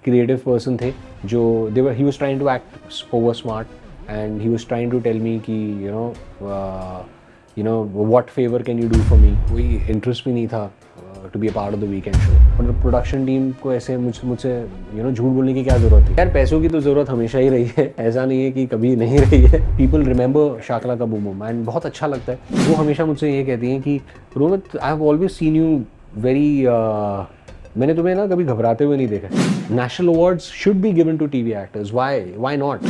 Creative person थे जो he was trying to act over smart and he was trying to tell me कि you know what favour can you do for me. कोई interest भी नहीं था to be a part of the weekend show. मतलब production team को ऐसे मुझसे झूठ बोलने की क्या ज़रूरत है यार। पैसों की तो ज़रूरत हमेशा ही रही है, ऐसा नहीं है कि कभी नहीं रही है। पीपल रिमेंबर शाकला का बूम बूम एंड बहुत अच्छा लगता है। वो हमेशा मुझसे ये कहती हैं कि Romit, I have always seen you very मैंने तुम्हें ना कभी घबराते हुए नहीं देखा। National awards should be given to TV actors, why not.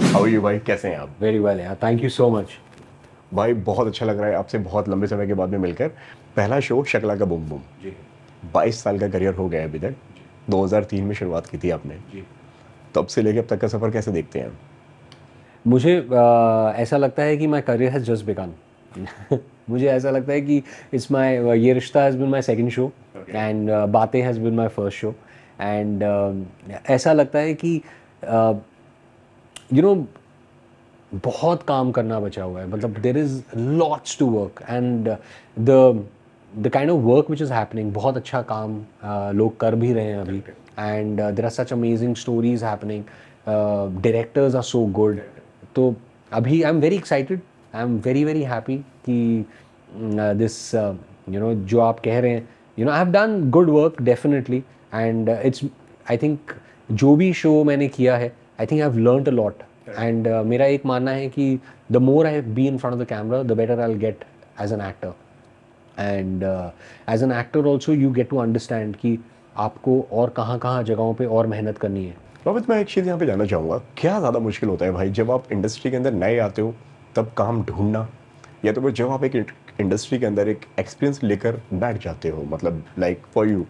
How are you भाई, कैसे हैं आप? वेरी वेल यार, थैंक यू सो मच भाई बहुत अच्छा लग रहा है आपसे बहुत लंबे समय के बाद में मिलकर। पहला शो शक्ला का बूम बूम, 22 साल का करियर हो गया है अभी तक। 2003 में शुरुआत की थी आपने, तब से लेके अब तक का सफ़र कैसे देखते हैं? मुझे ऐसा लगता है कि my career has just begun. मुझे ऐसा लगता है कि it's my Yeh Rishta has been my second show and बातें has been my first show and ऐसा लगता है कि बहुत काम करना बचा हुआ है। मतलब there is lots to work and the kind of work which is happening, बहुत अच्छा काम लोग कर भी रहे हैं अभी and there are such amazing stories happening, directors are so good. तो अभी I am very excited, I am very very happy कि दिस जो आप कह रहे हैं, I have done good work definitely and it's I think जो भी शो मैंने किया है, I think I have learned a lot and मेरा एक मानना है कि the more I be in front of the camera the better I will get as an actor and as an actor also you get to understand कि आपको और कहाँ जगहों पे और मेहनत करनी है। रोहित, मैं एक चीज़ यहाँ पे जानना चाहूँगा, क्या ज़्यादा मुश्किल होता है भाई जब आप इंडस्ट्री के अंदर नए आते हो तब काम ढूंढना, या तो फिर जब आप एक इंडस्ट्री के अंदर एक एक्सपीरियंस लेकर बैठ जाते हो? मतलब लाइक फॉर यू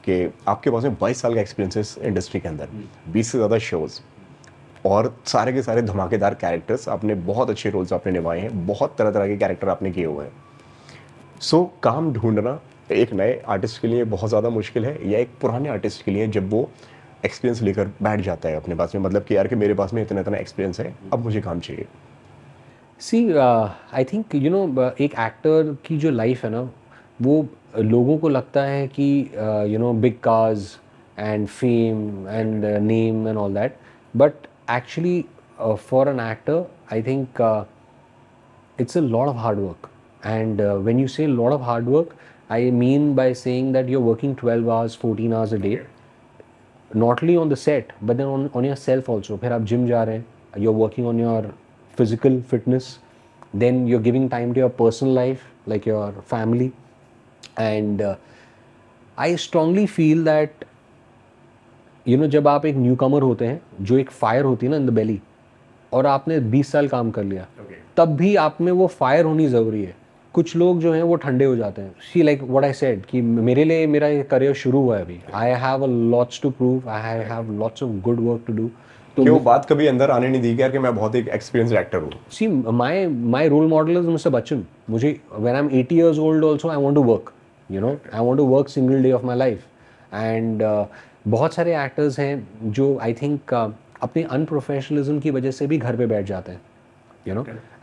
कि आपके पास में 22 साल का एक्सपीरियंस है इंडस्ट्री के अंदर, 20 से ज़्यादा शोज़ और सारे के सारे धमाकेदार कैरेक्टर्स, आपने बहुत अच्छे रोल्स आपने निभाए हैं, बहुत तरह तरह के कैरेक्टर आपने किए हुए हैं। सो काम ढूंढना एक नए आर्टिस्ट के लिए बहुत ज़्यादा मुश्किल है, या एक पुराने आर्टिस्ट के लिए जब वो एक्सपीरियंस लेकर बैठ जाता है अपने पास में, मतलब कि यार कि मेरे पास में इतना इतना एक्सपीरियंस है, अब मुझे काम चाहिए? सी आई थिंक एक एक्टर की जो लाइफ है ना, वो लोगों को लगता है कि big cars and fame and name and all that, but actually for an actor I think it's a lot of hard work and when you say a lot of hard work I mean by saying that you're working 12 hours 14 hours a day, not only on the set but then on yourself also. फिर आप gym जा रहे हैं, you're working on your physical fitness, then you're giving time to your personal life like your family and I strongly feel that जब आप एक new कमर होते हैं, जो एक फायर होती है ना इन द बेली, और आपने 20 साल काम कर लिया, तब भी आप में वो फायर होनी ज़रूरी है। कुछ लोग जो हैं वो ठंडे हो जाते हैं। See like what I said कि मेरे लिए मेरा करियर शुरू हुआ है अभी। I have a lots to prove, I have lots of good work to do. तो वो बात कभी अंदर आने नहीं दी यार कि मैं बहुत एक एक्सपीरियंस्ड एक्टर हूँ? See my role model is mister Bachchan. मुझे when I am 80 years old also I want to work, I want to work single day of my life and बहुत सारे एक्टर्स हैं जो आई थिंक अपने unprofessionalism की वजह से भी घर पे बैठ जाते हैं,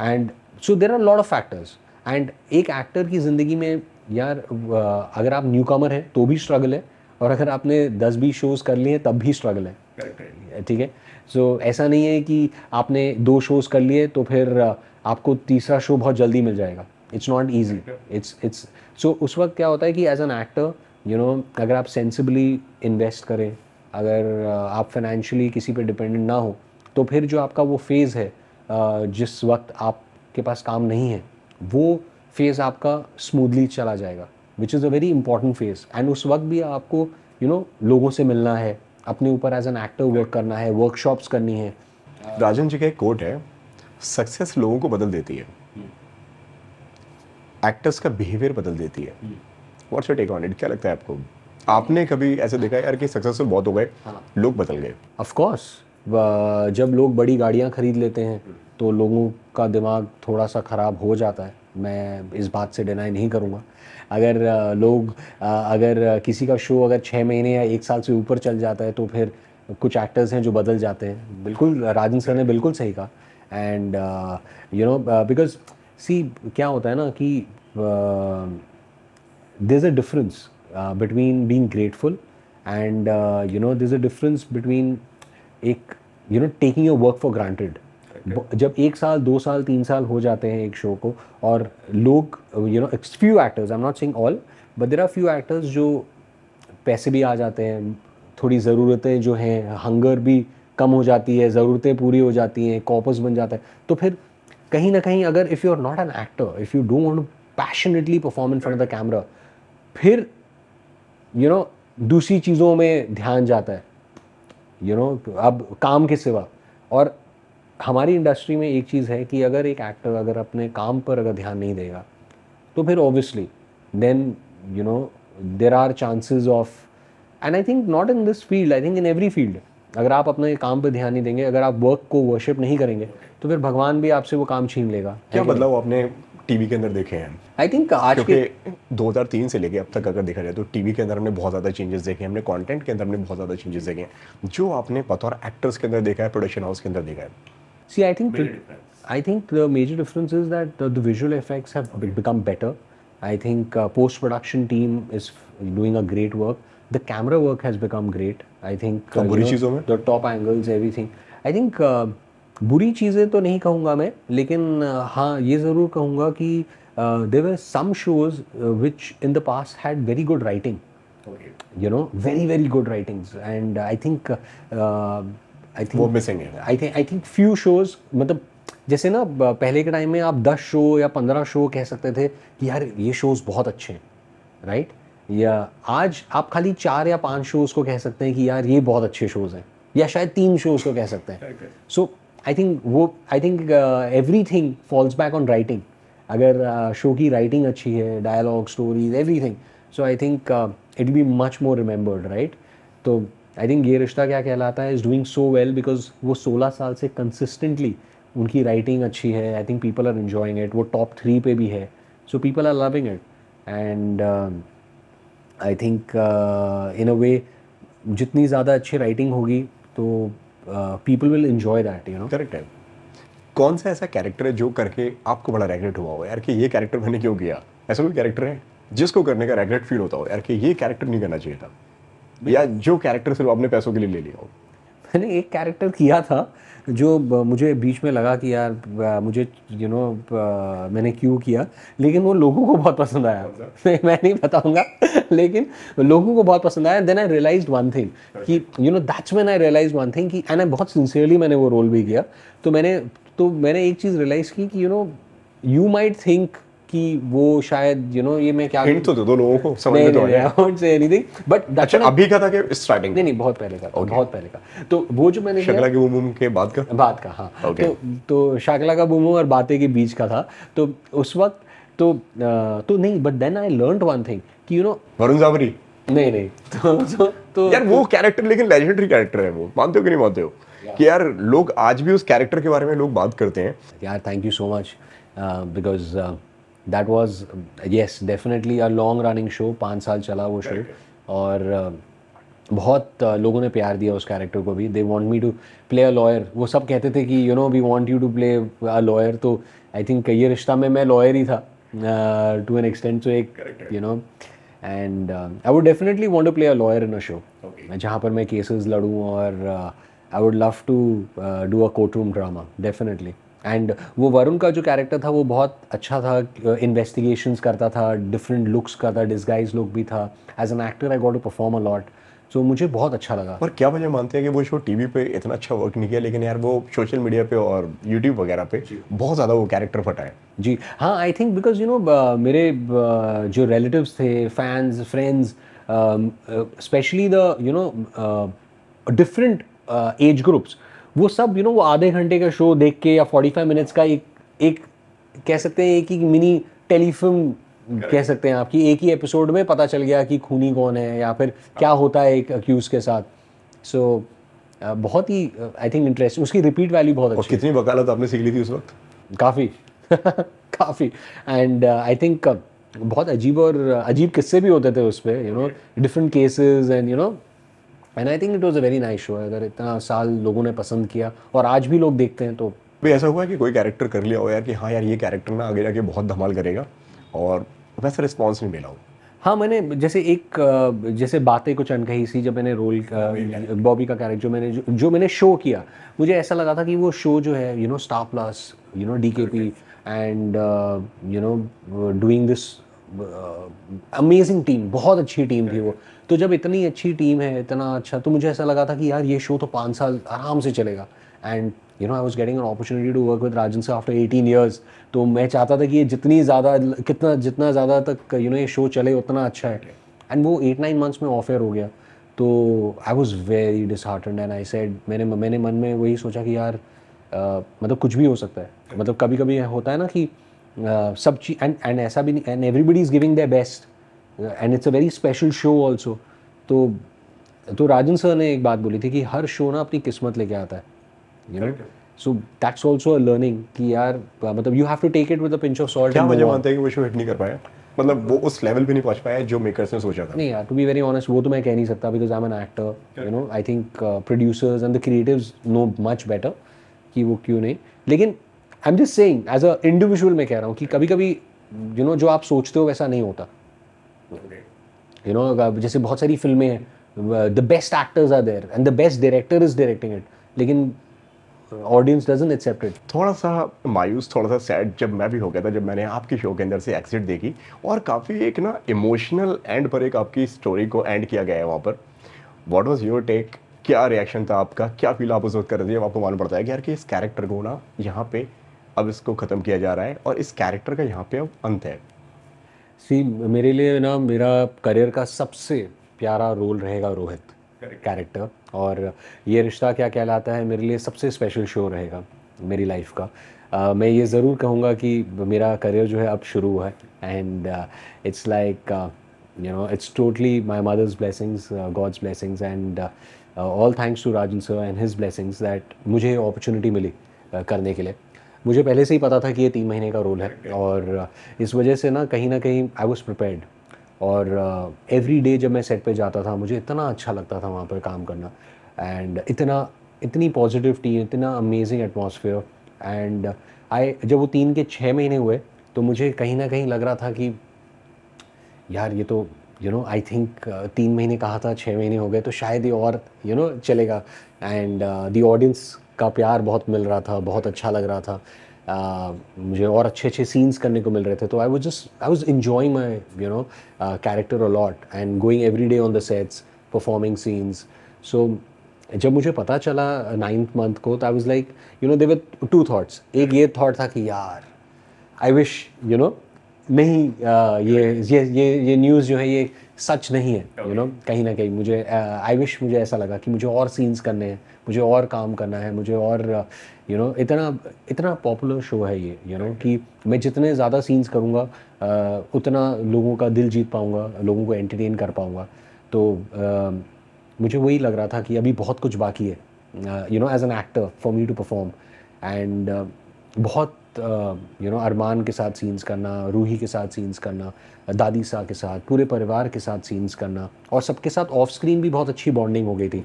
and so there are lot of factors and एक एक्टर की ज़िंदगी में यार अगर आप न्यू कमर हैं तो भी स्ट्रगल है, और अगर आपने 10-20 शोज़ कर लिए हैं तब भी स्ट्रगल है। ठीक है, सो ऐसा नहीं है कि आपने 2 शोज़ कर लिए तो फिर आपको तीसरा शो बहुत जल्दी मिल जाएगा। It's not easy, it's so उस वक्त क्या होता है कि एज एन एक्टर अगर आप सेंसिबली इन्वेस्ट करें, अगर आप फाइनेंशियली किसी पे डिपेंडेंट ना हो, तो फिर जो आपका वो फेज़ है जिस वक्त आपके पास काम नहीं है, वो फेज़ आपका स्मूथली चला जाएगा, which is a very important phase. And उस वक्त भी आपको लोगों से मिलना है, अपने ऊपर एज एन एक्टर वर्क करना है, वर्कशॉप्स करनी है। राजन जी का एक कोट है, सक्सेस लोगों को बदल देती है, एक्टर्स का बिहेवियर बदल देती है। What's your take on it? क्या लगता है आपको? आपने कभी ऐसे देखा यार कि सक्सेसफुल बहुत हो गए, लोग बदल गए? ऑफ कोर्स, जब लोग बड़ी गाड़ियाँ खरीद लेते हैं तो लोगों का दिमाग थोड़ा सा ख़राब हो जाता है, मैं इस बात से डिनाई नहीं करूँगा। अगर अगर किसी का शो अगर 6 महीने या 1 साल से ऊपर चल जाता है तो फिर कुछ एक्टर्स हैं जो बदल जाते हैं। बिल्कुल राजन सर ने बिल्कुल सही कहा एंड बिकॉज सी क्या होता है ना कि there is a difference between being grateful and there's a difference between एक taking your work for granted. जब 1 साल 2 साल 3 साल हो जाते हैं एक शो को और लोग few actors, I'm not saying all, but there are few actors जो पैसे भी आ जाते हैं, थोड़ी ज़रूरतें जो हैं, हंगर भी कम हो जाती है, ज़रूरतें पूरी हो जाती हैं, कॉर्पस बन जाता है, तो फिर कहीं ना कहीं अगर if you are not an actor, if you don't want to passionately perform in front of the camera, फिर दूसरी चीज़ों में ध्यान जाता है, अब काम के सिवा। और हमारी इंडस्ट्री में एक चीज़ है कि अगर एक एक्टर अगर अपने काम पर अगर ध्यान नहीं देगा तो फिर obviously then there are chances of, and I think not in this field, I think in every field, अगर आप अपने काम पर ध्यान नहीं देंगे, अगर आप वर्क को वर्शिप नहीं करेंगे तो फिर भगवान भी आपसे वो काम छीन लेगा। क्या बदलाव आपने टीवी के अंदर देखे हैं? आई थिंक आज के 2003 से लेके अब तक अगर देखा जाए तो टीवी के अंदर हमने बहुत ज़्यादा चेंजेस देखे हैं, हमने कंटेंट के अंदर हमने बहुत ज़्यादा चेंजेस देखे हैं, जो आपने बतौर एक्टर्स के अंदर देखा है, प्रोडक्शन हाउस के अंदर देखा है? See, I think the major difference is that the visual effects have become better. I think post-production team is doing a great work. The camera work has become great. I think बुरी चीज़ों में the top angles, everything. I think बुरी चीज़ें तो नहीं कहूँगा मैं, लेकिन हाँ ये ज़रूर कहूँगा कि there were some shows which in the past had very good writing. Very very good writings, and I think वो मिसिंग है। आई थिंक फ्यू शोज, मतलब जैसे ना पहले के टाइम में आप 10 शो या 15 शो कह सकते थे कि यार ये शोज बहुत अच्छे हैं, राइट? या आज आप खाली 4 या 5 शोज को कह सकते हैं कि यार ये बहुत अच्छे शोज हैं, या शायद 3 शोज को कह सकते हैं। So I think everything falls back on writing. अगर शो की राइटिंग अच्छी है, dialogue, stories, everything, so I think it be much more remembered, right? तो I think Yeh Rishta Kya Kehlata Hai is doing so well because वो 16 साल से कंसिस्टेंटली उनकी राइटिंग अच्छी है। I think people are enjoying it, वो टॉप 3 पे भी है, so people are loving it, and I think इन अ वे जितनी ज़्यादा अच्छी राइटिंग होगी तो people will enjoy that, correct है। कौन सा ऐसा कैरेक्टर है जो करके आपको बड़ा रेग्रेट हुआ हो यार कि ये कैरेक्टर मैंने क्यों किया? ऐसा कोई कैरेक्टर है जिसको करने का रेग्रेट फील होता हो यार कि ये कैरेक्टर नहीं करना चाहिए था, या जो कैरेक्टर सिर्फ आपने पैसों के लिए ले लिया हो? मैंने एक कैरेक्टर किया था जो मुझे बीच में लगा कि यार मुझे मैंने क्यों किया, लेकिन वो लोगों को बहुत पसंद आया। मैं नहीं बताऊंगा, लेकिन लोगों को बहुत पसंद आया। Then I realized one thing कि that's when I realized one thing कि, एंड आई बहुत सिंसियरली मैंने वो रोल भी किया। तो मैंने एक चीज़ रियलाइज़ की कि यू माइट थिंक कि वो शायद ये मैं क्या हिंट तो दो लोगों को समझ में तो आ जाए। I won't say anything, but अच्छा अभी का था कि स्टार्टिंग? नहीं बहुत पहले का, बहुत पहले का। तो वो जो मैंने शकला के बूम के बाद का हाँ। तो शकला का बूम और बातें के बीच का था। तो उस वक्त तो नहीं, but then I learned one thing कि वरुण जावरी नहीं तो यार वो कैरेक्टर लेकिन लेजेंडरी कैरेक्टर है, वो मानते हो कि नहीं मानते हो कि यार लोग आज भी उस कैरेक्टर के बारे में लोग बात करते हैं? यार thank you so much, because that was yes definitely a long running show, 5 साल चला वो शो, और बहुत लोगों ने प्यार दिया उस कैरेक्टर को भी। They want me to play a lawyer, वो सब कहते थे कि we want you to play a lawyer. तो आई थिंक ये रिश्ता में मैं लॉयर ही था टू एन एक्सटेंट, तो एक and I would definitely want to play a lawyer in a show जहाँ पर मैं केसेस लड़ूँ, और I would love to do a court room drama definitely. And वो वरुण का जो कैरेक्टर था वो बहुत अच्छा था, इन्वेस्टिगेशंस करता था, डिफरेंट लुक्स का था, डिस्गाइज लुक भी था। As an actor I got to perform a lot, so मुझे बहुत अच्छा लगा। और क्या वजह मानते हैं कि वो शो टीवी पे इतना अच्छा वर्क नहीं किया, लेकिन यार वो सोशल मीडिया पे और यूट्यूब वगैरह पे बहुत ज़्यादा वो कैरेक्टर फटा है? जी हाँ, आई थिंक बिकॉज मेरे जो रिलेटिव्स थे, fans, friends, specially the different age groups, वो सब वो आधे घंटे का शो देख के या 45 मिनट्स का एक कह सकते हैं, एक ही मिनी टेलीफिल्म कह सकते हैं आपकी, एक ही एपिसोड में पता चल गया कि खूनी कौन है या फिर क्या होता है एक अक्यूज के साथ। सो बहुत ही आई थिंक इंटरेस्टिंग, उसकी रिपीट वैल्यू बहुत अच्छी। कितनी वकालत आपने सीख ली थी उस वक्त? काफ़ी काफ़ी, एंड आई थिंक बहुत अजीब किस्से भी होते थे उस पर, different cases, and I think it was a very nice show. अगर इतना साल लोगों ने पसंद किया और आज भी लोग देखते हैं तो भी ऐसा हुआ कि कोई कैरेक्टर कर लिया हो यार कि हाँ यार ये कैरेक्टर ना आगे जाके बहुत धमाल करेगा और वैसा रिस्पॉन्स नहीं मिला हो? हाँ, मैंने जैसे जैसे बातें कुछ अनकही सी, जब मैंने रोल बॉबी का कैरेक्टर जो मैंने शो किया, मुझे ऐसा लगा था कि वो शो जो है, Star Plus, DKP, and doing this amazing team, बहुत अच्छी टीम थी वो। तो जब इतनी अच्छी टीम है, इतना अच्छा, तो मुझे ऐसा लगा था कि यार ये शो तो 5 साल आराम से चलेगा। And I was getting an opportunity to work with Rajan sir after 18 years. तो मैं चाहता था कि ये जितना ज़्यादा तक ये शो चले उतना अच्छा है। एंड वो 8-9 मंथ्स में ऑफ एयर हो गया। तो I was very disheartened and I said, मैंने मन में वही सोचा कि यार मतलब कुछ भी हो सकता है। मतलब कभी कभी होता है ना कि सब चीज, एंड ऐसा भी नहीं, and everybody is giving their best, and it's a very special show also. तो राजन सर ने एक बात बोली थी कि हर शो ना अपनी किस्मत लेके आता है, so that's also a learning कि यार मतलब you have to take it with a pinch of salt. क्या वजह मानते हैं कि वो शो हिट नहीं कर पाया, मतलब वो उस लेवल पे नहीं पहुंच पाया जो मेकर्स ने सोचा था? नहीं यार, टू बी वेरी ऑनेस्ट, वो तो मैं कह नहीं सकता, because I am an actor. I think producers and the creatives know much better कि वो क्यों नहीं। लेकिन I am just saying as a individual, मैं कह रहा हूँ कि कभी कभी जो आप सोचते हो वैसा नहीं होता। जैसे बहुत सारी फिल्में हैं, the best actors are there and the best director is directing it, लेकिन ऑडियंस डजंट एक्सेप्ट इट। थोड़ा सा मायूस, थोड़ा सा सैड जब मैं भी हो गया था जब मैंने आपकी शो के अंदर से एग्जिट देखी, और काफ़ी एक ना इमोशनल एंड पर एक आपकी स्टोरी को एंड किया गया है वहाँ पर। What was your take? क्या रिएक्शन था आपका? क्या फील आप उस वक्त कर रहे थे जब आपको मालूम पड़ता है कि यार कि इस कैरेक्टर को ना यहाँ पे अब इसको ख़त्म किया जा रहा है और इस कैरेक्टर का यहाँ पे अब अंत है? सी, मेरे लिए ना मेरा करियर का सबसे प्यारा रोल रहेगा रोहित कैरेक्टर, और ये रिश्ता क्या कहलाता है मेरे लिए सबसे स्पेशल शो रहेगा मेरी लाइफ का। मैं ये ज़रूर कहूँगा कि मेरा करियर जो है अब शुरू हुआ है, and it's like it's totally my mother's blessings, God's blessings, and all thanks to Rajan sir and his blessings that मुझे अपॉर्चुनिटी मिली करने के लिए। मुझे पहले से ही पता था कि ये 3 महीने का रोल है, और इस वजह से ना कहीं आई वॉज प्रिपेयर्ड। और एवरी डे जब मैं सेट पे जाता था मुझे इतना अच्छा लगता था वहाँ पर काम करना, एंड इतनी पॉजिटिव टीम, इतना अमेजिंग एटमॉस्फेयर। एंड जब वो 3 के 6 महीने हुए तो मुझे कहीं ना कहीं लग रहा था कि यार ये तो आई थिंक 3 महीने कहा था, 6 महीने हो गए, तो शायद ये और चलेगा। एंड द ऑडियंस का प्यार बहुत मिल रहा था, बहुत अच्छा लग रहा था। मुझे और अच्छे अच्छे सीन्स करने को मिल रहे थे, तो I was enjoying my character a lot and going every day on the sets, performing scenes. So जब मुझे पता चला 9th मंथ को, तो I was like there were 2 thoughts. एक ये थॉट था कि यार आई विश नहीं, ये न्यूज़ जो है ये सच नहीं है, कहीं ना कहीं मुझे आई विश, मुझे ऐसा लगा कि मुझे और सीन्स करने हैं, मुझे और काम करना है, मुझे और इतना पॉपुलर शो है ये, कि मैं जितने ज़्यादा सीन्स करूँगा उतना लोगों का दिल जीत पाऊँगा, लोगों को एंटरटेन कर पाऊँगा। तो मुझे वही लग रहा था कि अभी बहुत कुछ बाकी है, as an actor for me to perform. And बहुत अरमान के साथ सीन्स करना, रूही के साथ सीन्स करना, दादी सा के साथ, पूरे परिवार के साथ सीन्स करना, और सबके साथ ऑफ स्क्रीन भी बहुत अच्छी बॉन्डिंग हो गई थी,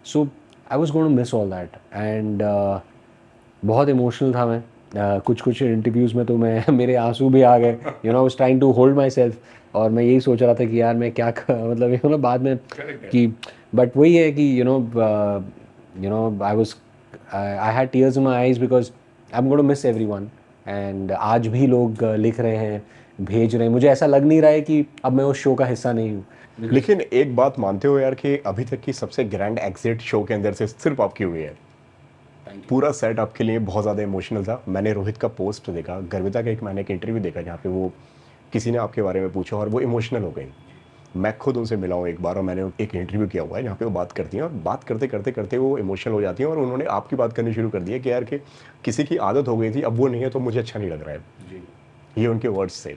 so I was going to miss all that. And बहुत इमोशनल था मैं। कुछ इंटरव्यूज़ में तो मेरे आंसू भी आ गए, I was trying to hold myself, और मैं यही सोच रहा था कि यार मैं क्या मतलब बाद में कि, बट वही है कि I had tears in my eyes because I am going to miss everyone. And आज भी लोग लिख रहे हैं, भेज रहे हैं, मुझे ऐसा लग नहीं रहा है कि अब मैं उस शो का हिस्सा नहीं हूँ। लेकिन एक बात मानते हो यार कि अभी तक की सबसे ग्रैंड एग्जिट शो के अंदर से सिर्फ आपकी हुई है। पूरा सेट आपके लिए बहुत ज़्यादा इमोशनल था। मैंने रोहित का पोस्ट देखा, गर्विता का मैंने एक इंटरव्यू देखा जहाँ पे वो किसी ने आपके बारे में पूछा और वो इमोशनल हो गई। मैं खुद उनसे मिला हूँ एक बार, और मैंने एक इंटरव्यू किया हुआ है जहाँ पे वो बात करती हैं, और बात करते करते करते वो इमोशनल हो जाती हैं, और उन्होंने आपकी बात करनी शुरू कर दी है कि यार कि किसी की आदत हो गई थी, अब वो नहीं है तो मुझे अच्छा नहीं लग रहा है जी। ये उनके वर्ड्स से।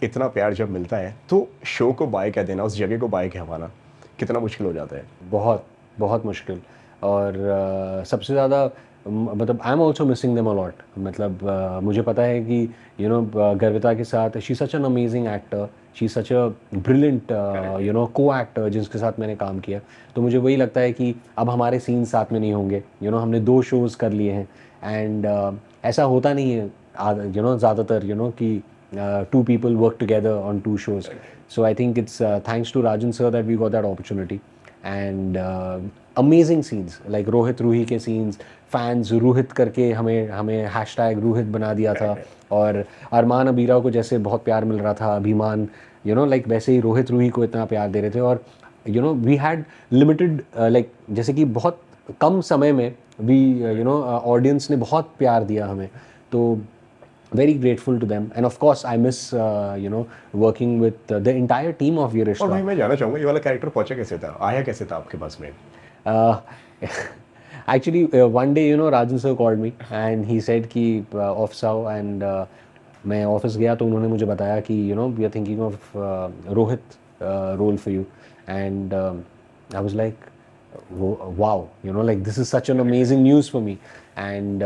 इतना प्यार जब मिलता है तो शो को बाय कह देना, उस जगह को बाय कहवाना कितना मुश्किल हो जाता है? बहुत बहुत मुश्किल। और सबसे ज़्यादा मतलब आई am also missing them a lot. मतलब मुझे पता है कि गर्विता के साथ she such an amazing actor, she such a brilliant को एक्टर जिसके साथ मैंने काम किया। तो मुझे वही लगता है कि अब हमारे सीन साथ में नहीं होंगे। हमने 2 शोज़ कर लिए हैं, एंड ऐसा होता नहीं है ज़्यादातर कि two people work together on 2 shows. So I think it's thanks to Rajan sir that we got that opportunity. And amazing scenes like Rohit Ruhi के scenes, fans रोहित करके हमें hashtag रोहित बना दिया था, और अरमान अबीरा को जैसे बहुत प्यार मिल रहा था, अभिमान like वैसे ही रोहित रूही को इतना प्यार दे रहे थे. और we had limited like जैसे कि बहुत कम समय में audience ने बहुत प्यार दिया हमें, तो very grateful to them. And of course I miss working with the entire team of ये रिश्ता. और भाई मैं जानना चाहूँगा ये वाला कैरेक्टर पहुँचा कैसे था, आया कैसे था आपके पास में? Actually one day Rajan sir called me and he said कि office आओ, and मैं ऑफिस गया तो उन्होंने मुझे बताया कि we are thinking of Rohit role for you, and I was like wow, like this is such an amazing news for me. And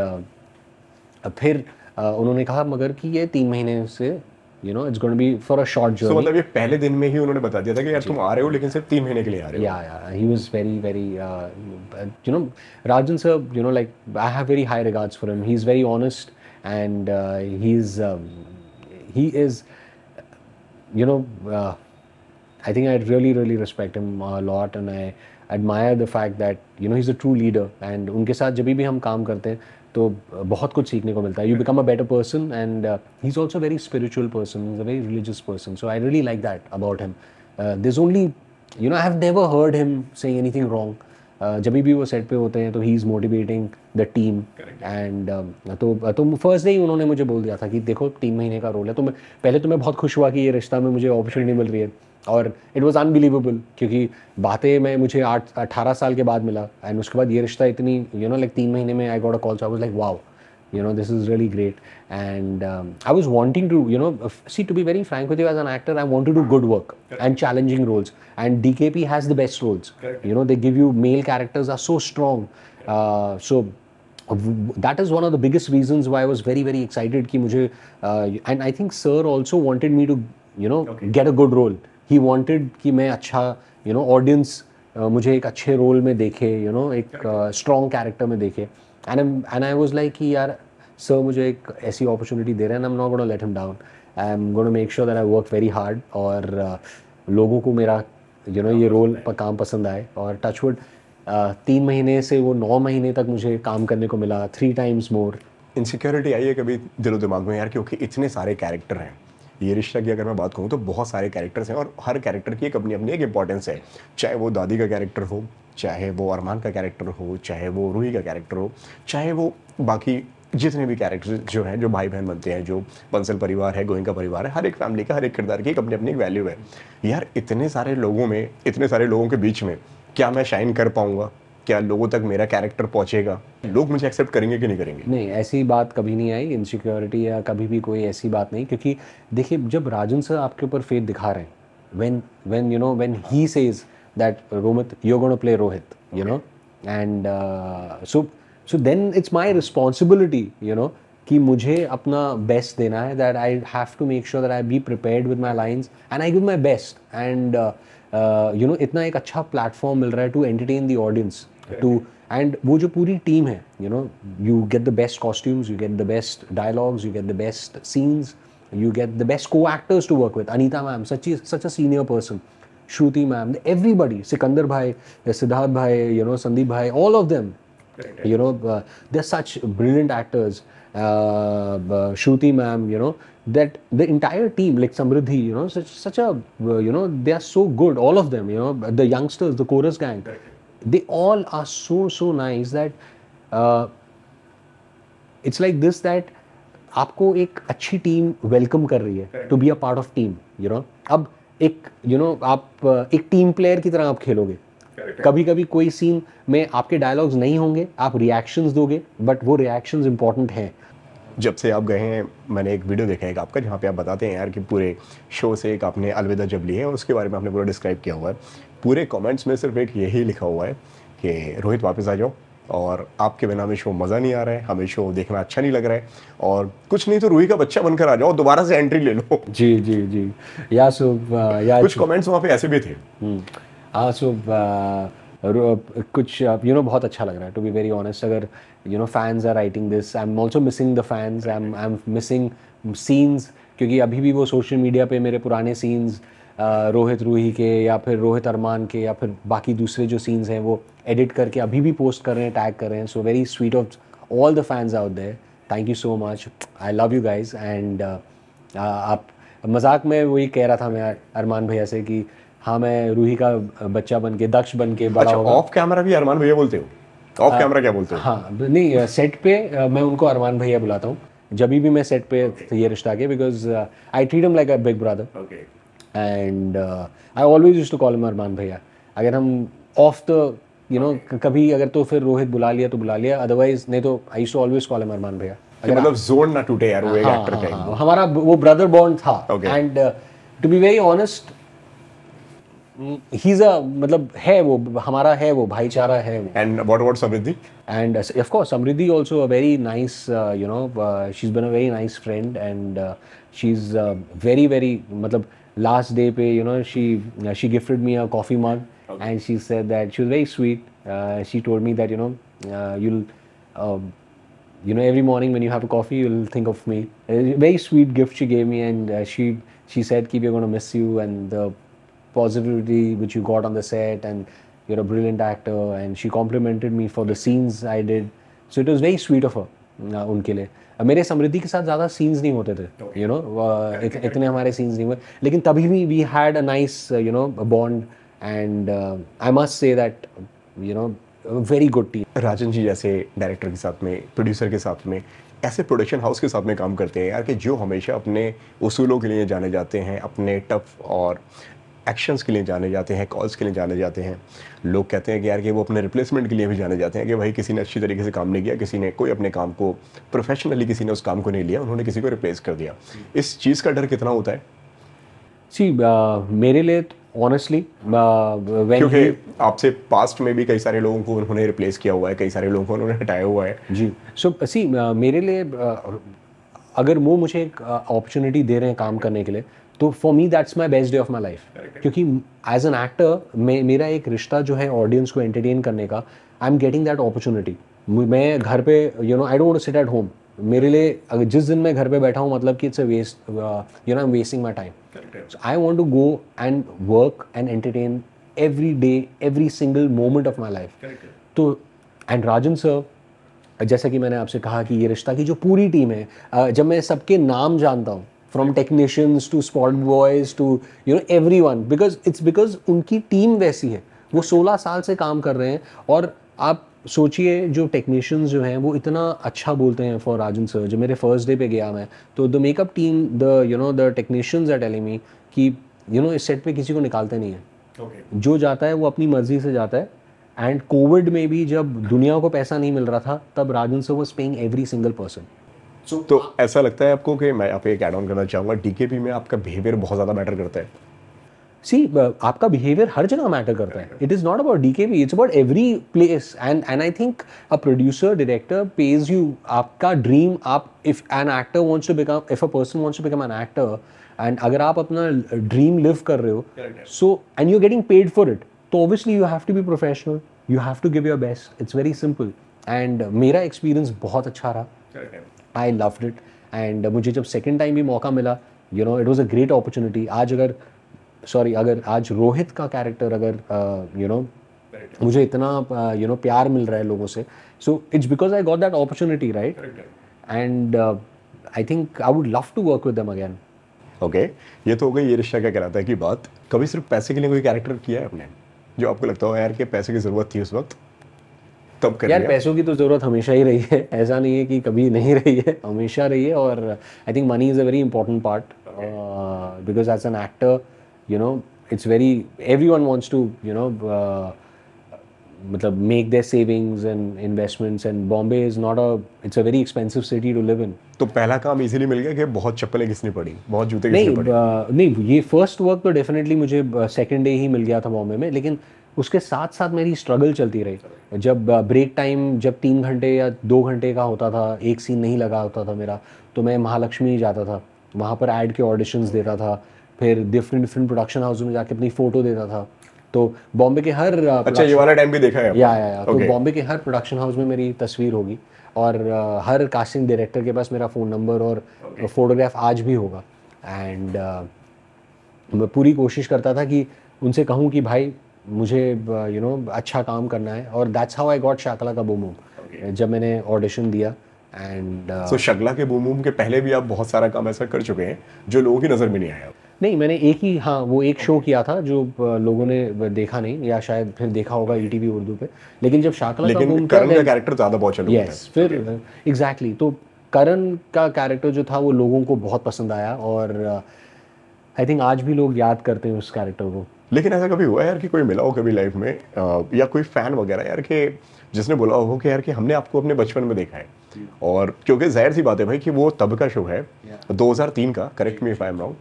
फिर उन्होंने कहा मगर कि ये 3 महीने से it's going to be for a short journey. So मतलब ये पहले दिन में ही उन्होंने बता दिया था कि यार तुम आ रहे हो लेकिन सिर्फ 3 महीने के लिए आ रहे हो. Yeah, he was very Rajan sir, like I have very high regards for him. He's very honest, and he is I think I really respect him a lot, and I admire the fact that he's a true leader, and उनके साथ जब भी हम काम करते हैं तो बहुत कुछ सीखने को मिलता है. You become a better person, and he's also a very spiritual person. He's a very religious person, so I really like that about him. There's only I have never heard him saying anything wrong. जब भी वो set पे होते हैं तो he is motivating the team. And तो first day ही उन्होंने मुझे बोल दिया था कि देखो 3 महीने का रोल है. तो मैं बहुत खुश हुआ कि ये रिश्ता में मुझे अपॉर्चुनिटी मिल रही है, और इट वाज अनबिलीवेबल क्योंकि बातें मैं मुझे 18 साल के बाद मिला, एंड उसके बाद ये रिश्ता इतनी लाइक 3 महीने में I got a call. So I was like wow, this is really great. And I was wanting to see, to be very frank with you, as an actor I want to do good work. Correct. And challenging roles, and DKP has the best roles. Correct. They give you male characters are so strong. So that is one of the biggest reasons why I was very excited कि मुझे and I think sir also wanted me to get a good role. He wanted कि मैं अच्छा audience मुझे एक अच्छे role में देखे, एक strong character में देखे. And I was like कि यार sir मुझे एक ऐसी opportunity दे रहे हैं, and I'm not going to let him down. I'm going to make sure that I work very hard, और लोगों को मेरा ये रोल पर काम पसंद आए. और टचवुड 3 महीने से वो 9 महीने तक मुझे काम करने को मिला, 3 times more. इनसिक्योरिटी आई है कभी दिलो दिमाग में यार, क्योंकि इतने सारे कैरेक्टर हैं ये रिश्ता की? अगर मैं बात करूँ तो बहुत सारे कैरेक्टर्स हैं, और हर कैरेक्टर की एक अपनी एक इंपॉर्टेंस है. चाहे वो दादी का कैरेक्टर हो, चाहे वो अरमान का कैरेक्टर हो, चाहे वो रूही का कैरेक्टर हो, चाहे वो बाकी जितने भी कैरेक्टर्स जो हैं, जो भाई बहन बनते हैं, जो बंसल परिवार है, गोइंका परिवार है, हर एक फैमिली का, हर एक किरदार की एक अपनी एक वैल्यू है. यार इतने सारे लोगों में, इतने सारे लोगों के बीच में क्या मैं शाइन कर पाऊँगा? क्या लोगों तक मेरा कैरेक्टर पहुंचेगा? लोग मुझे एक्सेप्ट करेंगे कि नहीं करेंगे? नहीं, ऐसी बात कभी नहीं आई, इनसिक्योरिटी या कभी भी कोई ऐसी बात नहीं. क्योंकि देखिए जब राजन सर आपके ऊपर फेथ दिखा रहे हैं, when he says that Romit, you're going to play Rohit, and so then it's my responsibility, कि मुझे अपना बेस्ट देना है, that I have to make sure that I be prepared with my lines and I give my best. And इतना एक अच्छा platform मिल रहा है to entertain the audience. And वो जो पूरी टीम है, you get the best costumes, you get the best dialogues, you get the best scenes, you get the best co-actors to work with. Anita ma'am, such a senior person. Shruti ma'am, everybody, Sikandar bhai, Siddharth bhai, Sandeep bhai, all of them, they're such brilliant actors. Shruti ma'am, that the entire team, like Samriddhi, such a, they are so good, all of them, the youngsters, the chorus gang, they all are so nice that it's like this, that आपको एक अच्छी team welcome कर रही है to be a part of team. अब एक आप एक टीम प्लेयर की तरह आप खेलोगे. कभी कभी कोई सीन में आपके डायलॉग्स नहीं होंगे, आप रिएक्शंस दोगे, बट वो रिएक्शंस इंपॉर्टेंट हैं. जब से आप गए हैं, मैंने एक वीडियो देखा है आपका जहाँ पे आप बताते हैं यार कि पूरे शो से एक आपने अलविदा जब ली है, उसके बारे में आपने पूरा डिस्क्राइब किया हुआ है. पूरे कमेंट्स में सिर्फ एक यही लिखा हुआ है कि रोहित वापस आ जाओ, और आपके बिना हमें शो मज़ा नहीं आ रहा है, हमें शो देखना अच्छा नहीं लग रहा है, और कुछ नहीं तो रूही का बच्चा बनकर आ जाओ, दोबारा से एंट्री ले लो. जी या सो या कुछ कमेंट्स वहाँ पे ऐसे भी थे. सो कुछ बहुत अच्छा लग रहा है, टू बी वेरी ऑनेस्ट. अगर fans are writing this, I am also missing the fans, I am missing scenes क्योंकि अभी भी वो सोशल मीडिया पे मेरे पुराने सीन्स रोहित रूही के या फिर रोहित अरमान के या फिर बाकी दूसरे जो सीन्स हैं वो एडिट करके अभी भी पोस्ट कर रहे हैं, टैग कर रहे हैं. So very sweet of all the fans out there. Thank you so much. I love you guys. And आप मजाक में वही कह रहा था मैं अरमान भैया से कि हाँ मैं रूही का बच्चा बन के, दक्ष बन के बड़ा होगा. ऑफ कैमरा भी अरमान भैया बोलते हो? ऑफ कैमरा क्या बोलते हो? हाँ नहीं, सेट पे मैं उनको अरमान भैया बुलाता हूँ जब भी मैं सेट पे ये रिश्ता के, because I treat him like a big brother. And I always used to call him Armaan भैया. अगर हम ऑफ द कभी अगर तो फिर रोहित बुला लिया तो बुला लिया, अदरवाइज नहीं तो I used to always call him Armaan भैया. मतलब जोन ना टूटे यार, वो एक एक्टर का ही. हमारा वो ब्रदर बॉन्ड था. And to be very honest, he is a मतलब है वो हमारा, है वो भाईचारा है वो. And what about Samriddhi? And of course, Samriddhi also a very nice, she's been a very nice friend, and she's very very. मतलब last day पे she gifted me a coffee mug, and she said that she was very sweet. She told me that you'll every morning when you have a coffee you'll think of me. A very sweet gift she gave me, and she said कि we're going to miss you, and the positivity which you got on the set, and you're a brilliant actor, and she complimented me for the scenes I did. So it was very sweet of her. उनके लिए मेरे समृद्धि के साथ ज़्यादा scenes नहीं होते थे, इतने हमारे सीन्स नहीं हुए, लेकिन तभी भी we had a nice bond. And I must say that very good team. Rajan ji जैसे डायरेक्टर के साथ में, प्रोड्यूसर के साथ में, ऐसे प्रोडक्शन हाउस के साथ में काम करते हैं यार कि जो हमेशा अपने उसूलों के लिए जाने जाते हैं, अपने टफ और एक्शंस के लिए जाने जाते हैं, कॉल्स के लिए जाने जाते हैं. लोग कहते हैं कि यार कि वो अपने रिप्लेसमेंट के लिए भी जाने जाते हैं कि भाई किसी ने अच्छी तरीके से काम नहीं किया, किसी ने कोई अपने काम को प्रोफेशनली किसी ने उस काम को नहीं लिया, उन्होंने किसी को रिप्लेस कर दिया. इस चीज़ का डर कितना होता है? मेरे लिए ऑनेस्टली क्योंकि आपसे पास्ट में भी कई सारे लोगों को उन्होंने रिप्लेस किया हुआ है, कई सारे लोगों को उन्होंने हटाया हुआ है जी. मेरे लिए अगर वो मुझे एक अपॉर्चुनिटी दे रहे हैं काम करने के लिए, तो for me that's my best day of my life. क्योंकि एज एन एक्टर मेरा एक रिश्ता जो है ऑडियंस को एंटरटेन करने का, I am getting that opportunity. मैं घर पे I don't want to sit at home. मेरे लिए अगर जिस दिन मैं घर पे बैठा हूँ, मतलब कि it's a waste, I am wasting my time. I want to go and work and entertain every day, every single moment of my life. तो एंड राजन सर, जैसा कि मैंने आपसे कहा कि ये रिश्ता की जो पूरी टीम है, जब मैं सबके नाम जानता हूँ, from technicians to spot boys to everyone, because उनकी टीम वैसी है. वो 16 साल से काम कर रहे हैं. और आप सोचिए जो टेक्नीशियंस जो हैं वो इतना अच्छा बोलते हैं फॉर राजन सर. जब मेरे फर्स्ट डे पे गया मैं, तो the makeup team, the technicians are telling me कि इस सेट पे किसी को निकालते नहीं है. जो जाता है वो अपनी मर्जी से जाता है. एंड कोविड में भी जब दुनिया को पैसा नहीं मिल रहा था, तब Rajan sir was paying every single person. तो ऐसा लगता है आपको कि मैं आप एक ऐड ऑन करना चाहूँगा, डीकेपी में आपका बिहेवियर बहुत ज़्यादा मैटर करता है? आपका बिहेवियर हर जगह मैटर करता है. It is not about DKP, it's about every place. And I think a producer, director pays you. आपका ड्रीम, आप if an actor wants to become, if a person wants to become an actor, and अगर आप अपना dream live कर रहे हो, so and you are getting paid for it, तो obviously you have to be professional, you have to give your best. It's very simple. And मेरा experience बहुत अच्छा रहा. I loved it. एंड मुझे जब सेकेंड टाइम भी मौका मिला, it was a great opportunity. अगर आज रोहित का कैरेक्टर अगर मुझे इतना प्यार मिल रहा है लोगों से, so it's because I got that opportunity, right? And I think I would love to work with them again. Okay, ये तो हो गई ये रिश्ता क्या कहलाता है की बात. कभी सिर्फ पैसे के लिए कोई कैरेक्टर किया है आपने जो आपको लगता हो यार कि पैसे की ज़रूरत थी उस वक्त, तब कर यार पैसों की तो ज़रूरत हमेशा ही रही है. ऐसा नहीं है कि कभी नहीं रही है, हमेशा रही है. और I think money is a very important part, because as an actor it's very, everyone wants to मतलब make their savings and investments. And Bombay is not it's a very expensive city to live in. तो पहला काम easily मिल गया कि बहुत चप्पलें घिसनी पड़ी, बहुत जूते घिसने पड़े? नहीं, ये फर्स्ट वर्क तो डेफिनेटली मुझे सेकेंड डे ही मिल गया था बॉम्बे में. लेकिन उसके साथ साथ मेरी स्ट्रगल चलती रही. जब ब्रेक टाइम जब 3 घंटे या 2 घंटे का होता था, एक सीन नहीं लगा होता था मेरा, तो मैं महालक्ष्मी जाता था, वहाँ पर ऐड के ऑडिशंस देता था, फिर डिफरेंट प्रोडक्शन हाउस में जाके अपनी फ़ोटो देता था. तो बॉम्बे के हर अच्छा, ये वाला टाइम भी देखा है? या तो बॉम्बे के हर प्रोडक्शन हाउस में मेरी तस्वीर होगी, और हर कास्टिंग डायरेक्टर के पास मेरा फ़ोन नंबर और फोटोग्राफ आज भी होगा. एंड मैं पूरी कोशिश करता था कि उनसे कहूँ कि भाई मुझे अच्छा काम करना है, और दैट्स हाउ आई गॉट शाकला का बूम बूम जब मैंने ऑडिशन दिया। एंड सो शगला के बूम बूम के पहले भी आप बहुत सारा काम ऐसा कर चुके हैं जो लोगों की नज़र में नहीं आया। नहीं, मैंने एक ही, हाँ, वो एक शो किया था जो लोगों ने देखा नहीं, या शायद फिर देखा होगा ईटीवी उर्दू पे, लेकिन जब शाकला का बूम करण का कैरेक्टर ज़्यादा बहुत चल रहा था। यस, फिर एग्जैक्टली, तो करण का कैरेक्टर जो था वो लोगों को बहुत पसंद आया, और आई थिंक आज भी लोग याद करते हैं उस कैरेक्टर को। लेकिन ऐसा कभी हुआ यार कि कोई मिला हो कभी लाइफ में या कोई फैन वगैरह यार कि जिसने बोला हो कि यार कि हमने आपको अपने बचपन में देखा है, और क्योंकि जाहिर सी बात है भाई कि वो तब का शो है 2003 का, correct me if I am wrong,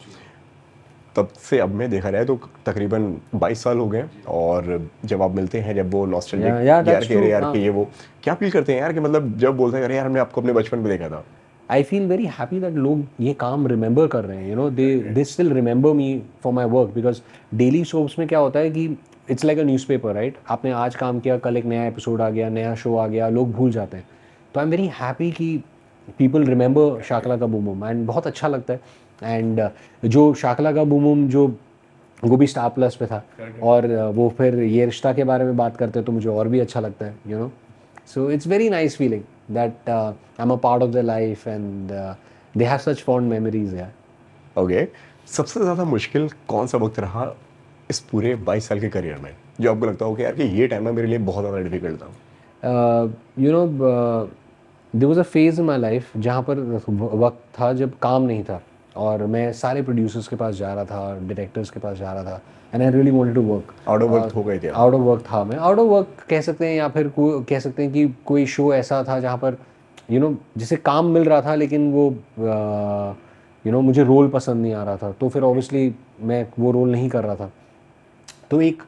तब से अब में देखा जाए तो तकरीबन 22 साल हो गए, और जब आप मिलते हैं, जब वो नॉस्टैल्जिक यार कह रहे यार कि ये वो क्या फील करते हैं यार कि मतलब जब बोलते हैं यार हमने आपको अपने बचपन में देखा था। I feel very happy that लोग ये काम रिमेंबर कर रहे हैं, they still remember me for my work, because daily soaps में क्या होता है कि it's like a newspaper, right? आपने आज काम किया, कल एक नया एपिसोड आ गया, नया शो आ गया, लोग भूल जाते हैं। तो आई एम वेरी हैप्पी कि पीपल रिमेंबर शाकला का बूम बूम, एंड बहुत अच्छा लगता है। एंड जो शाकला का बूम बूम जो वो भी स्टार प्लस पे था, और वो फिर ये रिश्ता के बारे में बात करते हैं तो मुझे और भी अच्छा लगता है, so it's very nice feeling that I'm a part of their life, and they have such fond memories. Okay, सबसे ज़्यादा मुश्किल कौन सा वक्त रहा इस पूरे 22 साल के करियर में जो आपको लगता हो कि यार कि ये टाइम मेरे लिए बहुत ज़्यादा डिफिकल्ट था? There was a phase in my life जहाँ पर वक्त था जब काम नहीं था, और मैं सारे प्रोड्यूसर्स के पास जा रहा था, डायरेक्टर्स के पास जा रहा था, and I really wanted to work. Out of work हो गए थे? आउट ऑफ वर्क था मैं, आउट ऑफ वर्क कह सकते हैं, या फिर कह सकते हैं कि कोई शो ऐसा था जहाँ पर जिसे काम मिल रहा था, लेकिन वो मुझे रोल पसंद नहीं आ रहा था, तो फिर ऑब्वियसली मैं वो रोल नहीं कर रहा था। तो एक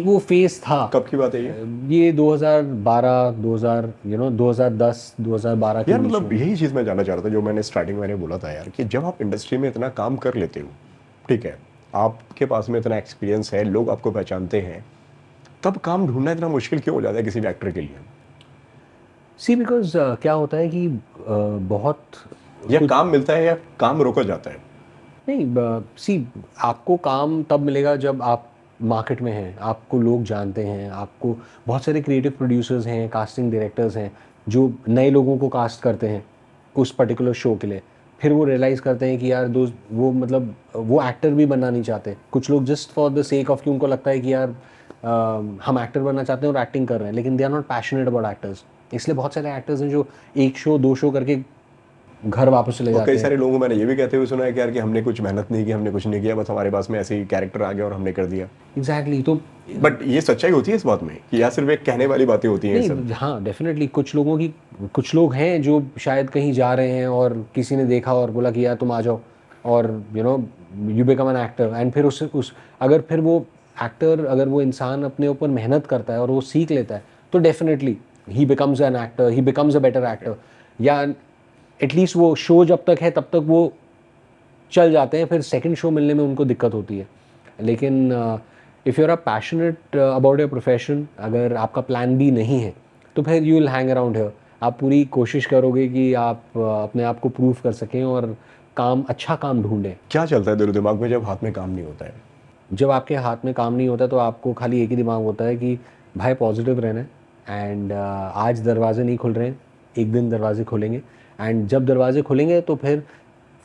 वो फेज था। कब की बात है ये 2012 2010 2012 की। यार मतलब यही चीज़ मैं जानना चाह रहा था जो मैंने स्टार्टिंग में बोला था यार, कि जब आप इंडस्ट्री में इतना काम कर लेते हो, ठीक है, आपके पास में इतना एक्सपीरियंस है, लोग आपको पहचानते हैं, तब काम ढूंढना इतना मुश्किल क्यों हो जाता है किसी भी एक्टर के लिए? सी बिकॉज क्या होता है कि बहुत या काम मिलता है या काम रोका जाता है? नहीं, सी आपको काम तब मिलेगा जब आप मार्केट में हैं, आपको लोग जानते हैं, आपको बहुत सारे क्रिएटिव प्रोड्यूसर्स हैं, कास्टिंग डायरेक्टर्स हैं जो नए लोगों को कास्ट करते हैं उस पर्टिकुलर शो के लिए। फिर वो रियलाइज़ करते हैं कि यार वो मतलब वो एक्टर भी बनना नहीं चाहते। कुछ लोग just for the sake of कि उनको लगता है कि यार हम एक्टर बनना चाहते हैं और एक्टिंग कर रहे हैं, लेकिन they are not passionate about actors. इसलिए बहुत सारे एक्टर्स हैं जो एक शो 2 शो करके घर वापस चले जाते हैं। कई सारे लोगों को मैंने ये भी कहते हुए सुना है कि यार कि हमने कुछ मेहनत नहीं की, हमने कुछ नहीं किया, बस हमारे पास में ऐसे ही कैरेक्टर आ गया और हमने कर दिया। एग्जैक्टली। तो बट ये सच्चाई होती है इस बात में कि या सिर्फ एक कहने वाली बातें होती हैं सब? हाँ, डेफिनेटली कुछ लोग हैं जो शायद कहीं जा रहे हैं और किसी ने देखा और बोला कि यार तुम आ जाओ और you become an actor, and फिर अगर फिर वो एक्टर, अगर वो इंसान अपने ऊपर मेहनत करता है और वो सीख लेता है तो definitely he becomes an actor, he becomes a better actor, या एटलीस्ट वो शो जब तक है तब तक वो चल जाते हैं। फिर सेकंड शो मिलने में उनको दिक्कत होती है। लेकिन if you are a passionate about your profession, अगर आपका प्लान बी नहीं है तो फिर you will hang around here. आप पूरी कोशिश करोगे कि आप अपने आप को प्रूव कर सकें और अच्छा काम ढूंढें। क्या चलता है दिलो दिमाग में जब हाथ में काम नहीं होता है? जब आपके हाथ में काम नहीं होता तो आपको खाली एक ही दिमाग होता है कि भाई पॉजिटिव रहना है, एंड आज दरवाजे नहीं खुल रहे हैं, एक दिन दरवाजे खुलेंगे, एंड जब दरवाजे खुलेंगे तो फिर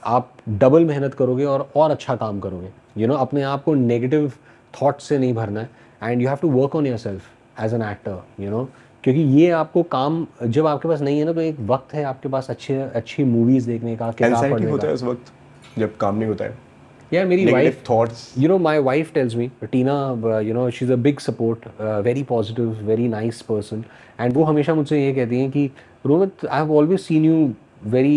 आप डबल मेहनत करोगे और अच्छा काम करोगे। अपने आप को नेगेटिव थॉट्स से नहीं भरना है, and you have to work on yourself as an actor, क्योंकि ये आपको काम जब आपके पास नहीं है ना, तो एक वक्त है आपके पास अच्छी मूवीज़ देखने का, किताब पढ़ने होता का। है उस वक्त जब काम नहीं होता है? Yeah, मेरी Negative wife thoughts. My wife tells me, Tina, she's a big support, very positive, very nice person, and वो हमेशा मुझसे ये कहती हैं कि Rohit, I have always seen you very,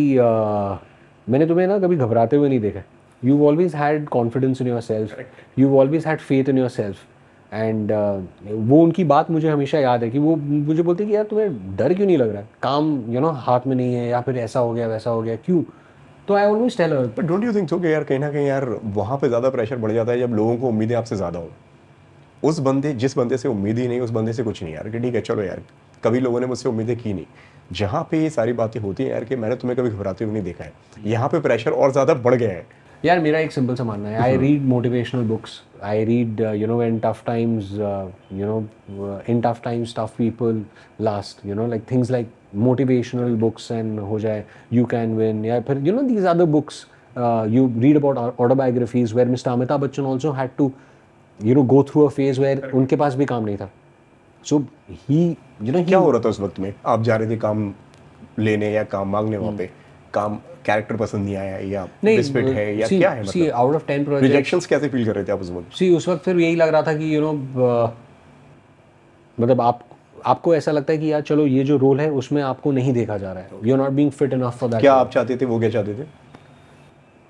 मैंने तुम्हें ना कभी घबराते हुए नहीं देखा। You've always had confidence in yourself. You've always had faith in yourself. And वो उनकी बात मुझे हमेशा याद है कि वो मुझे बोलती है कि यार तुम्हें डर क्यों नहीं लग रहा है, काम हाथ में नहीं है, या फिर ऐसा हो गया वैसा हो गया, क्यों? तो I always tell her. But don't you think so कि यार कहीं ना कहीं यार वहाँ पे ज़्यादा प्रेशर बढ़ जाता है जब लोगों को उम्मीदें आपसे ज़्यादा हो? जिस बंदे से उम्मीद ही नहीं, उस बंदे से कुछ नहीं यार, कि ठीक है चलो यार कभी लोगों ने मुझसे उम्मीदें की नहीं, जहाँ पे ये सारी बातें होती हैं यार कि मैंने तुम्हें कभी घबराते हुए नहीं देखा है, यहाँ पे प्रेशर और ज़्यादा बढ़ गया है। यार मेरा एक सिंपल सा मानना है, I read motivational books, I read you know in tough times, you know in tough times tough people last, you know like things like motivational books and हो जाए यू कैन विन, या फिर you know these other books you read about autobiographies where Mr. Amitabh Bachchan also had to you know go through a phase where उनके पास भी काम नहीं था, so he you know क्या हो रहा था उस वक्त में? आप जा रहे थे काम लेने या काम मांगने वहाँ पे, काम कैरेक्टर पसंद नहीं आया या डिस्पिट है या क्या है, see out of 10 projects rejections कैसे फील कर रहे थे आप उस वक्त? see उस वक्त फिर यही लग रहा था कि you know मतलब आपको ऐसा लगता है कि यार चलो ये जो रोल है उसमें आपको नहीं देखा जा रहा है, you are not being fit enough for that. क्या आप चाहते थे, वो क्या चाहते थे?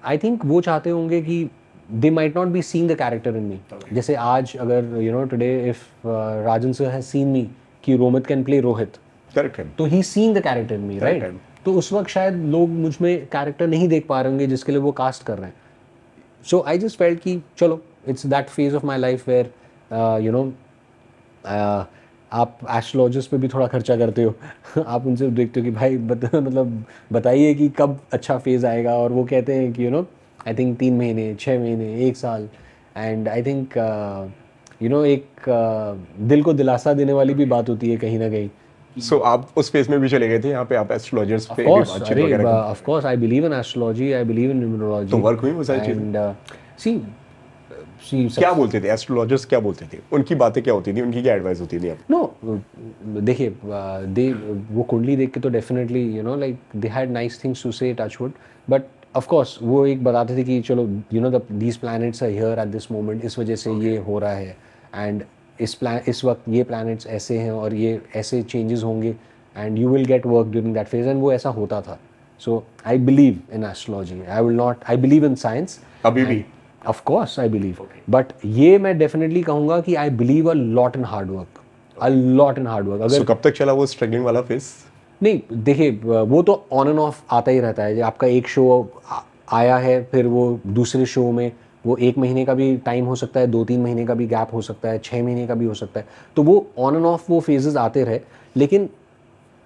आई थिंक वो चाहते होंगे कि they might not be seeing the character in me. जैसे आज अगर you know today if Rajan sir has seen me कि Romit can play Rohit, correct है, तो he seeing the character in me, right? तो उस वक्त शायद लोग मुझ में कैरेक्टर नहीं देख पा रहे होंगे जिसके लिए वो कास्ट कर रहे हैं। सो आई जस्ट फेल्ट कि चलो it's that phase of my life where you know आप एस्ट्रोलॉजिस्ट पे भी थोड़ा खर्चा करते हो आप उनसे देखते हो कि भाई मतलब बताइए कि कब अच्छा फेज़ आएगा, और वो कहते हैं कि यू नो आई थिंक 3 महीने 6 महीने 1 साल, and I think you know एक दिल को दिलासा देने वाली भी बात होती है कहीं ना कहीं। सो आप उस फेज में भी चले गए थे, यहाँ पे आप एस्ट्रोलॉजर्स पे भी बातचीत वगैरह करते? Of course I believe in astrology, I believe in numerology. तो वर्क हुई वो सारी चीज़ें? एंड सी क्या बोलते थे एस्ट्रोलॉजर्स, क्या बोलते थे, उनकी बातें क्या होती थी, उनकी क्या एडवाइस होती थी? नो देखिए दे वो कुंडली देख के तो definitely you know like they had nice things to say, touch wood, but of course वो एक बताते थे कि चलो you know these planets are here at this moment, इस वजह से ये हो रहा है, एंड इस वक्त ये प्लैनेट्स ऐसे हैं और ये ऐसे चेंजेस होंगे and you will get work during that phase, and वो ऐसा होता था। So I believe in astrology, I believe in science अभी भी। Of course I believe, but ये मैं definitely कहूँगा कि I believe a lot in hard work, a lot in hard work। अगर कब तक चला वो स्ट्रगलिंग वाला फेस? नहीं देखिए वो तो ऑन एंड ऑफ आता ही रहता है। आपका एक शो आया है, फिर वो दूसरे शो में वो 1 महीने का भी टाइम हो सकता है, 2-3 महीने का भी गैप हो सकता है, 6 महीने का भी हो सकता है, तो वो ऑन एंड ऑफ वो फेजेस आते रहे। लेकिन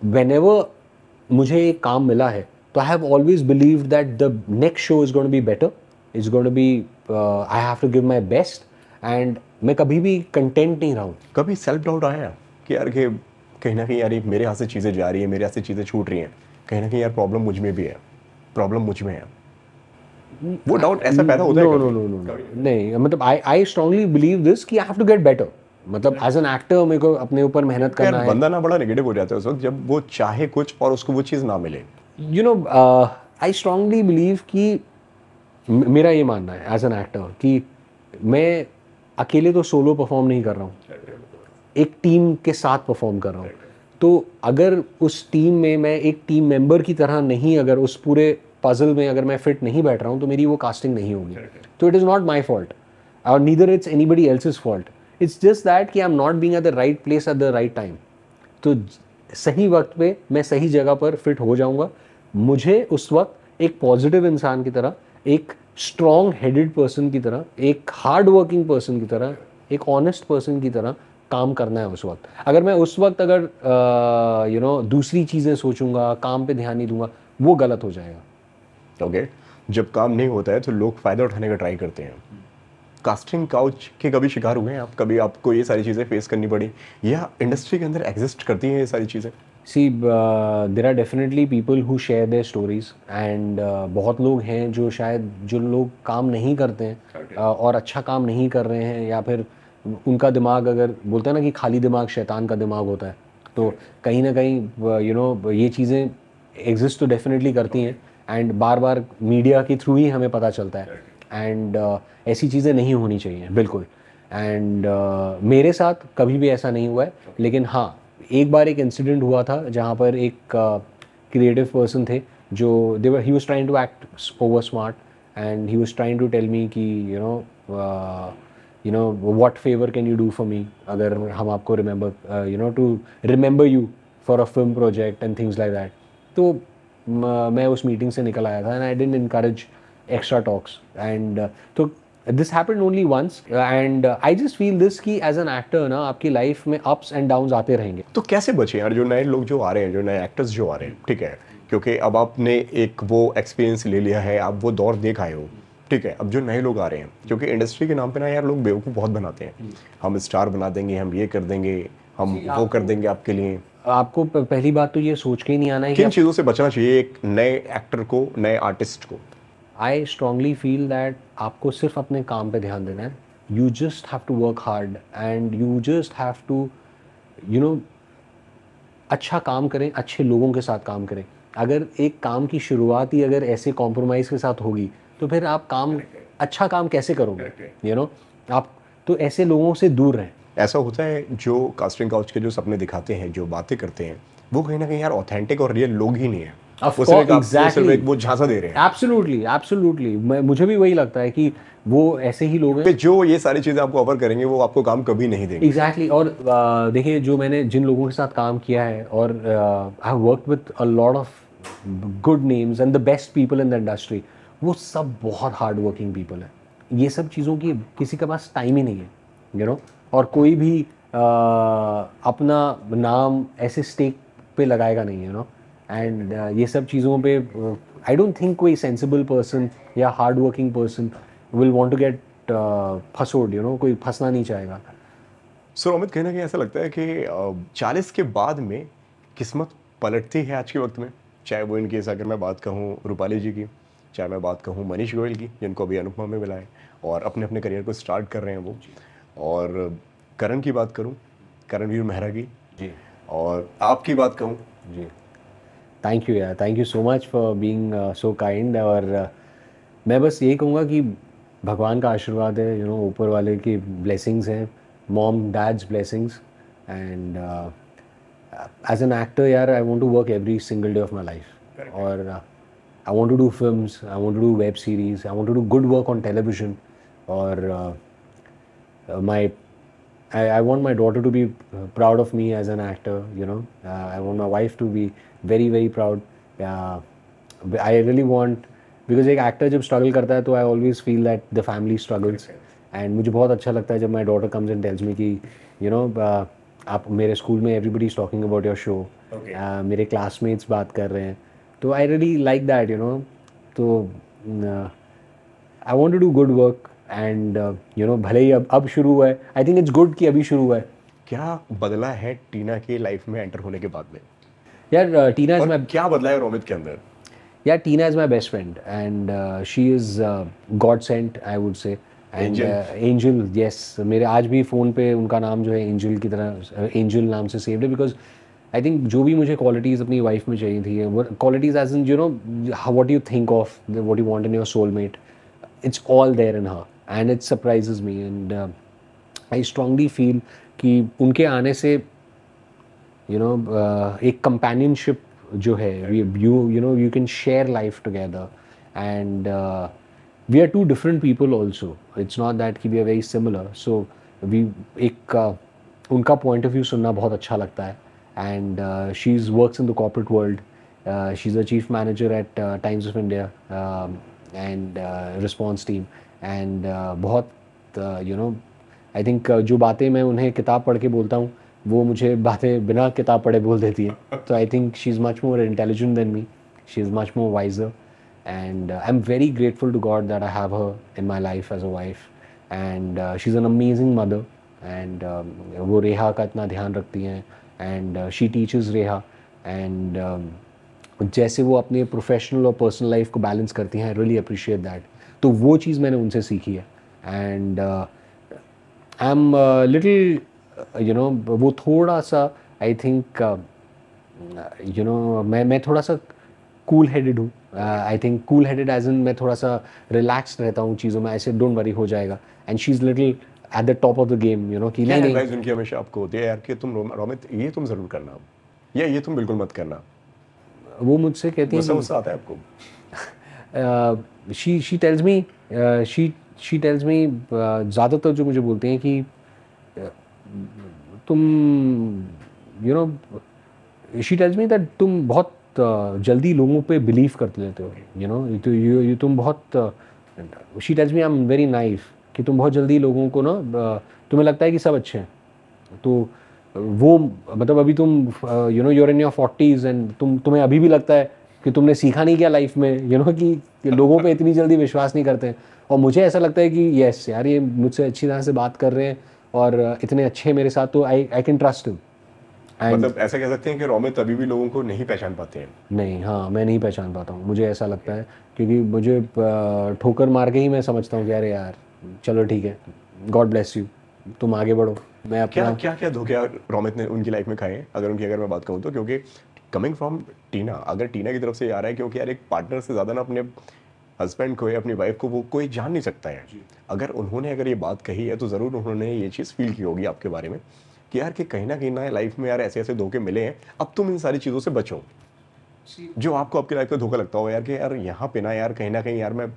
whenever मुझे एक काम मिला है तो I have always believed that the next show is going to be better, is going to be I have to give my best, and मैं कभी भी कंटेंट नहीं रहा हूँ। कभी सेल्फ डाउट आया कि यार कि कहीं ना कहीं यार ये मेरे हाथ से चीज़ें जा रही है, मेरे हाथ से चीज़ें छूट रही हैं, कहीं ना कहीं यार प्रॉब्लम मुझ में भी है, प्रॉब्लम मुझ में है? वो डाउट ऐसा पैदा होता है? नो नहीं, मतलब आई स्ट्रांगली बिलीव दिस कि I have to get better. मतलब एज एन एक्टर मेरे को अपने ऊपर मेहनत करना है। बंदा ना बड़ा नेगेटिव हो जाता है उस वक्त जब वो चाहे कुछ और उसको वो चीज़ ना मिले। You know I strongly believe कि मेरा ये मानना है एज एन एक्टर कि मैं अकेले तो सोलो परफॉर्म नहीं कर रहा हूँ, एक टीम के साथ परफॉर्म कर रहा हूँ। तो अगर उस टीम में मैं एक टीम मेंबर की तरह नहीं, अगर उस पूरे पजल में अगर मैं फिट नहीं बैठ रहा हूँ तो मेरी वो कास्टिंग नहीं होगी। तो it is not my fault और neither it's anybody else's fault, it's just that कि I am not being at the right place at the right time. तो सही वक्त पे मैं सही जगह पर फिट हो जाऊँगा। मुझे उस वक्त एक पॉजिटिव इंसान की तरह, एक स्ट्रॉन्ग हेडेड पर्सन की तरह, एक हार्ड वर्किंग पर्सन की तरह, एक ऑनेस्ट पर्सन की तरह काम करना है उस वक्त। अगर मैं उस वक्त अगर यू नो दूसरी चीज़ें सोचूंगा, काम पे ध्यान नहीं दूंगा, वो गलत हो जाएगा। ओके जब काम नहीं होता है तो लोग फ़ायदा उठाने का ट्राई करते हैं। कास्टिंग काउच के कभी शिकार हुए हैं आप? कभी आपको ये सारी चीज़ें फेस करनी पड़ी या इंडस्ट्री के अंदर एग्जिस्ट करती हैं ये सारी चीज़ें? See, there are definitely people who share their stories and बहुत लोग हैं जो शायद जो लोग काम नहीं करते हैं और अच्छा काम नहीं कर रहे हैं, या फिर उनका दिमाग, अगर बोलते हैं ना कि खाली दिमाग शैतान का दिमाग होता है, तो कहीं ना कहीं यू नो ये चीज़ें एग्जिस्ट तो डेफिनेटली करती हैं एंड बार बार मीडिया के थ्रू ही हमें पता चलता है, एंड ऐसी चीज़ें नहीं होनी चाहिए बिल्कुल। एंड मेरे साथ कभी भी ऐसा नहीं हुआ है, लेकिन हाँ एक बार एक इंसिडेंट हुआ था जहाँ पर एक क्रिएटिव पर्सन थे जो he was trying to act over smart and he was trying to tell me कि you know what favour can you do for me, अगर हम आपको remember you know to remember you for a film project and things like that. तो मैं उस meeting से निकल आया था and I didn't encourage extra talks, and तो this happened only once and I just feel this कि as an actor ना आपकी लाइफ में अप्स एंड डाउन्स आते रहेंगे। तो कैसे बचे यार जो नए लोग जो आ रहे हैं, जो नए एक्टर्स जो आ रहे हैं, ठीक है, क्योंकि अब आपने एक वो एक्सपीरियंस ले लिया है, आप वो दौर देख आए हो, ठीक है, अब जो नए लोग आ रहे हैं, क्योंकि इंडस्ट्री के नाम पे ना यार लोग बेवकूफ़ बहुत बनाते हैं, हम स्टार बना देंगे, हम ये कर देंगे, हम वो कर देंगे आपके लिए। आपको पहली बात तो ये सोच के ही नहीं आना है कि किन चीज़ों से बचना चाहिए एक नए एक्टर को, नए आर्टिस्ट को? आई स्ट्रांगली फील दैट आपको सिर्फ अपने काम पे ध्यान देना है. You just have to work hard and you just have to you know अच्छा काम करें, अच्छे लोगों के साथ काम करें. अगर एक काम की शुरुआत ही अगर ऐसे कॉम्प्रोमाइज़ के साथ होगी तो फिर आप काम अच्छा काम कैसे करोगे? आप तो ऐसे लोगों से दूर रहें. ऐसा होता है जो कास्टिंग काउच के जो सपने दिखाते हैं, जो बातें करते हैं, वो कहीं ना कहीं यार ऑथेंटिक और रियल लोग ही नहीं है। Of वो course, सिर्फ exactly. एक वो झांसा दे रहे हैं एब्सोल्युटली एब्सोल्युटली मुझे भी वही लगता है कि वो ऐसे ही लोग हैं कि जो ये सारी चीजें आपको ऑफर करेंगे वो आपको काम कभी नहीं देंगे। एग्जैक्टली और देखिए जो मैंने जिन लोगों के साथ काम किया है और I have worked with a lot of good names and the best people in the industry, वो सब बहुत हार्ड वर्किंग पीपल है. ये सब चीज़ों की किसी के पास टाइम ही नहीं है और कोई भी अपना नाम ऐसे स्टेक पे लगाएगा नहीं एंड ये सब चीज़ों पे आई डोंट थिंक कोई सेंसिबल पर्सन या hard working person will want to get फसोड कोई फंसना नहीं चाहेगा. सर अमित, कहीं ना कहीं ऐसा लगता है कि 40 के बाद में किस्मत पलटती है आज के वक्त में, चाहे वो इनकेस अगर मैं बात कहूँ रूपाली जी की, चाहे मैं बात कहूँ मनीष गोयल की जिनको अभी अनुपमा में मिला है और अपने अपने करियर को स्टार्ट कर रहे हैं वो, और करण की बात करूँ, करणवीर मेहरा की जी, और आपकी बात कहूँ जी. थैंक यू यार, thank you so much for being so kind. और मैं बस यही कहूँगा कि भगवान का आशीर्वाद है ऊपर वाले की ब्लेसिंग्स हैं, mom dad's blessings and as an actor यार I want to work every single day of my life और I want to do films, I want to do web series, I want to do good work on television और my I want my daughter to be proud of me as an actor, I want my wife to be very very proud. I really want, because एक actor जब struggle करता है तो I always feel that the family struggles and मुझे बहुत अच्छा लगता है जब my daughter comes and tells me कि आप मेरे स्कूल में everybody is talking about your show, मेरे classmates बात कर रहे हैं, तो I really like that, तो I want to do good work and भले ही अब शुरू हुआ है, आई थिंक इट्स गुड कि अभी शुरू हुआ है. क्या बदला है टीना के लाइफ में एंटर होने के बाद में? यार टीना इज माय, क्या बदला है रोमित के अंदर? यार Tina is my best friend and she is god sent I would say and angel. Yes, मेरे आज भी फ़ोन पे उनका नाम जो है एंजल की तरह, एंजल नाम से सेव्ड है, बिकॉज आई थिंक जो भी मुझे क्वालिटीज़ अपनी वाइफ में चाहिए थी, वो qualities as in what you think of, what you want in your soulmate, it's all there in her and it surprises me and I strongly feel कि उनके आने से एक companionship जो है, you can share life together and we are two different people also, it's not that कि we are very similar, so we उनका point of view सुनना बहुत अच्छा लगता है and she works in the corporate world, she's a chief manager at Times of India and response team and बहुत I think जो बातें मैं उन्हें किताब पढ़ के बोलता हूँ वो मुझे बातें बिना किताब पढ़े बोल देती है. तो I think she's much more intelligent than me, she's much more wiser and I'm very grateful to God that I have her in my life as a wife and she's an amazing mother and वो रेहा का इतना ध्यान रखती हैं and she teaches Reha and जैसे वो अपने professional और पर्सनल लाइफ को बैलेंस करती हैं, आई रियली अप्रिशिएट दैट. तो वो चीज़ मैंने उनसे सीखी है एंड आई एम लिटिल वो थोड़ा सा आई थिंक मैं थोड़ा सा कूल हेडेड हूँ. I think cool headed as in मैं थोड़ा सा रिलैक्स रहता हूँ चीज़ों में, ऐसे डोंट वरी हो जाएगा and she is little at the top of the game कि नहीं. एडवाइस उनकी हमेशा आपको होती है यार कि तुम रोमित ये तुम ज़रूर करना या ये तुम बिल्कुल मत करना? वो मुझसे कहती है, गुस्सा आता है आपको? शी टेल्स मी ज़्यादातर जो मुझे बोलते हैं कि तुम शी टेल्स मी दैट तुम बहुत जल्दी लोगों पे बिलीव कर लेते हो, तुम बहुत, she tells me I am very knife कि तुम बहुत जल्दी लोगों को तुम्हें लगता है कि सब अच्छे हैं, तो वो मतलब अभी तुम you're in your 40s and तुम्हें अभी भी लगता है कि तुमने सीखा नहीं क्या लाइफ में, कि लोगों पे इतनी जल्दी विश्वास नहीं करते हैं। और मुझे ऐसा लगता है कि यस यार, ये मुझसे अच्छी तरह से बात कर रहे हैं और इतने अच्छे मेरे साथ, तो आई कैन ट्रस्ट हिम। मतलब ऐसा कह सकते हैं कि रोमित अभी भी लोगों को नहीं पहचान पाते हैं। नहीं, हाँ, मैं नहीं पहचान पाता हूँ, मुझे ऐसा लगता है, क्योंकि मुझे ठोकर मार के ही मैं समझता हूँ कि अरे यार चलो ठीक है, गॉड ब्लेस यू, तुम आगे बढ़ो, मैं क्या अपना। क्या क्या धोखे रोमित ने उनकी लाइफ में खाए हैं, अगर मैं बात करूँ तो? क्योंकि कमिंग फ्रॉम टीना, अगर टीना की तरफ से ये आ रहा है, क्योंकि यार एक पार्टनर से ज़्यादा ना अपने हस्बैंड को या अपनी वाइफ को वो कोई जान नहीं सकता है। अगर ये बात कही है तो ज़रूर उन्होंने ये चीज़ फील की होगी आपके बारे में कि यार कि कहीं ना लाइफ में यार ऐसे ऐसे धोखे मिले हैं, अब तुम इन सारी चीज़ों से बचो। जो आपको आपकी लाइफ में धोखा लगता हो यार कि यार यहाँ पे ना यार कहीं ना कहीं यार मैं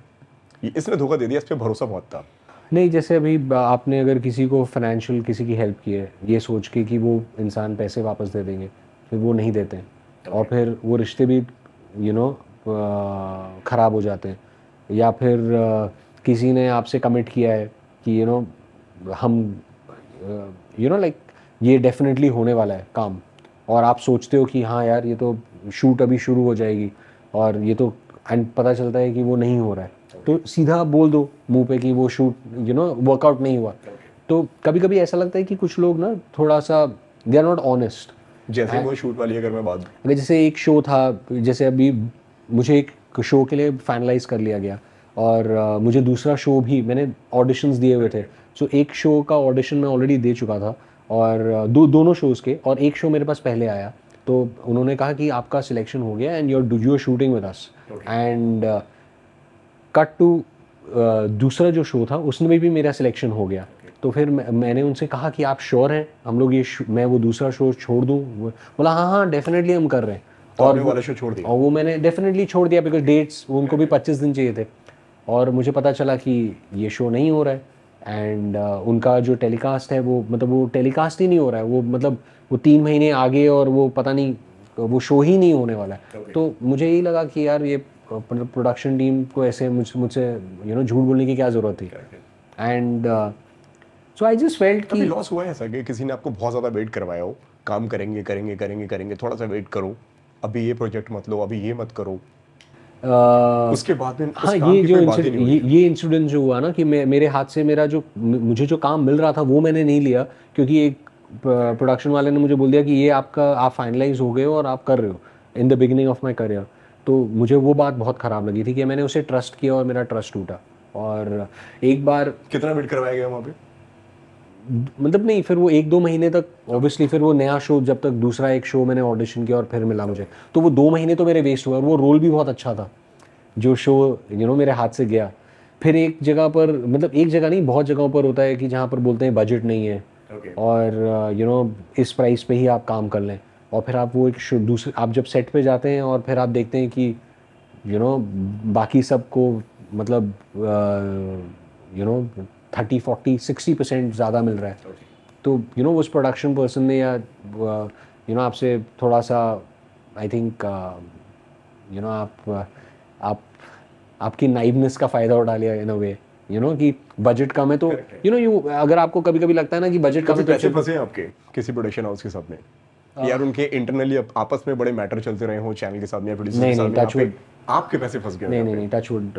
इसने धोखा दे दिया, इस पर भरोसा बहुत था। नहीं, जैसे अभी आपने अगर किसी को फाइनेंशियल किसी की हेल्प की है, ये सोच के कि वो इंसान पैसे वापस दे देंगे, फिर वो नहीं देते हैं और फिर वो रिश्ते भी ख़राब हो जाते हैं। या फिर किसी ने आपसे कमिट किया है कि हम लाइक ये डेफिनेटली होने वाला है काम, और आप सोचते हो कि हाँ यार ये तो शूट अभी शुरू हो जाएगी, और ये तो एंड पता चलता है कि वो नहीं हो रहा है, तो सीधा बोल दो मुंह पे कि वो शूट वर्कआउट नहीं हुआ। तो कभी कभी ऐसा लगता है कि कुछ लोग ना थोड़ा सा दे आर नॉट ऑनेस्ट। जैसे वो शूट वाली अगर मैं बात, अगर जैसे एक शो था, जैसे अभी मुझे एक शो के लिए फाइनलाइज कर लिया गया, और मुझे दूसरा शो भी मैंने ऑडिशंस दिए हुए थे। सो एक शो का ऑडिशन मैं ऑलरेडी दे चुका था, और दोनों शोज़ के, और एक शो मेरे पास पहले आया, तो उन्होंने कहा कि आपका सिलेक्शन हो गया and you are shooting with us. And cut to दूसरा जो शो था उसमें भी मेरा सिलेक्शन हो गया। तो फिर मैंने उनसे कहा कि आप श्योर हैं हम लोग मैं वो दूसरा शो छोड़ दूँ? बोला हाँ हाँ डेफिनेटली हम कर रहे हैं। तो और वाला शो छोड़ दिया? और वो मैंने डेफिनेटली छोड़ दिया, बिकॉज डेट्स उनको भी 25 दिन चाहिए थे, और मुझे पता चला कि ये शो नहीं हो रहा है। एंड उनका जो टेलीकास्ट है वो वो टेलीकास्ट ही नहीं हो रहा है, वो 3 महीने आगे, और वो पता नहीं वो शो ही नहीं होने वाला है। तो मुझे यही लगा कि यार ये प्रोडक्शन टीम को ऐसे मुझसे झूठ बोलने की क्या ज़रूरत थी। And so I just felt कि लॉस हुआ है ऐसा कि किसी ने आपको बहुत ज़्यादा वेट करवाया हो, काम करेंगे करेंगे करेंगे करेंगे, थोड़ा सा वेट करो, अभी ये प्रोजेक्ट मत लो, अभी ये मत करो, उसके बाद में हाँ, ये इंसिडेंट जो हुआ ना कि मेरे हाथ से मुझे जो काम मिल रहा था वो मैंने नहीं लिया, क्योंकि एक प्रोडक्शन वाले ने मुझे बोल दिया कि ये आप फाइनलाइज हो गए हो और आप कर रहे हो in the beginning of my career. तो मुझे वो बात बहुत ख़राब लगी थी कि मैंने उसे ट्रस्ट किया और मेरा ट्रस्ट टूटा। और एक बार कितना वेट करवाया गया वहाँ पे? नहीं, फिर वो 1-2 महीने तक, ऑब्वियसली फिर वो नया शो, जब तक दूसरा एक शो मैंने ऑडिशन किया और फिर मिला मुझे, तो वो 2 महीने तो मेरे वेस्ट हुए, और वो रोल भी बहुत अच्छा था जो शो मेरे हाथ से गया। फिर एक जगह पर, एक जगह नहीं, बहुत जगहों पर होता है कि जहाँ पर बोलते हैं बजट नहीं है, और इस प्राइस पे ही आप काम कर लें, और फिर आप वो एक दूसरे, आप जब सेट पे जाते हैं और फिर आप देखते हैं कि बाकी सबको 30-40-60% ज़्यादा मिल रहा है। तो उस प्रोडक्शन पर्सन ने या आपसे थोड़ा सा, आई थिंक आप आपकी नाइवनेस का फ़ायदा उठा लिया इन अ वे, कि बजट कम है, तो अगर आपको कभी कभी लगता है ना कि बजट कम है, पैसे फंसे हैं आपके किसी प्रोडक्शन हाउस के साथ में? यार उनके इंटरनली आपस में बड़े मैटर चलते रहे हो चैनल के साथ में, प्रोड्यूसर के साथ में, आपके पैसे फंस गए? नहीं, touch wood,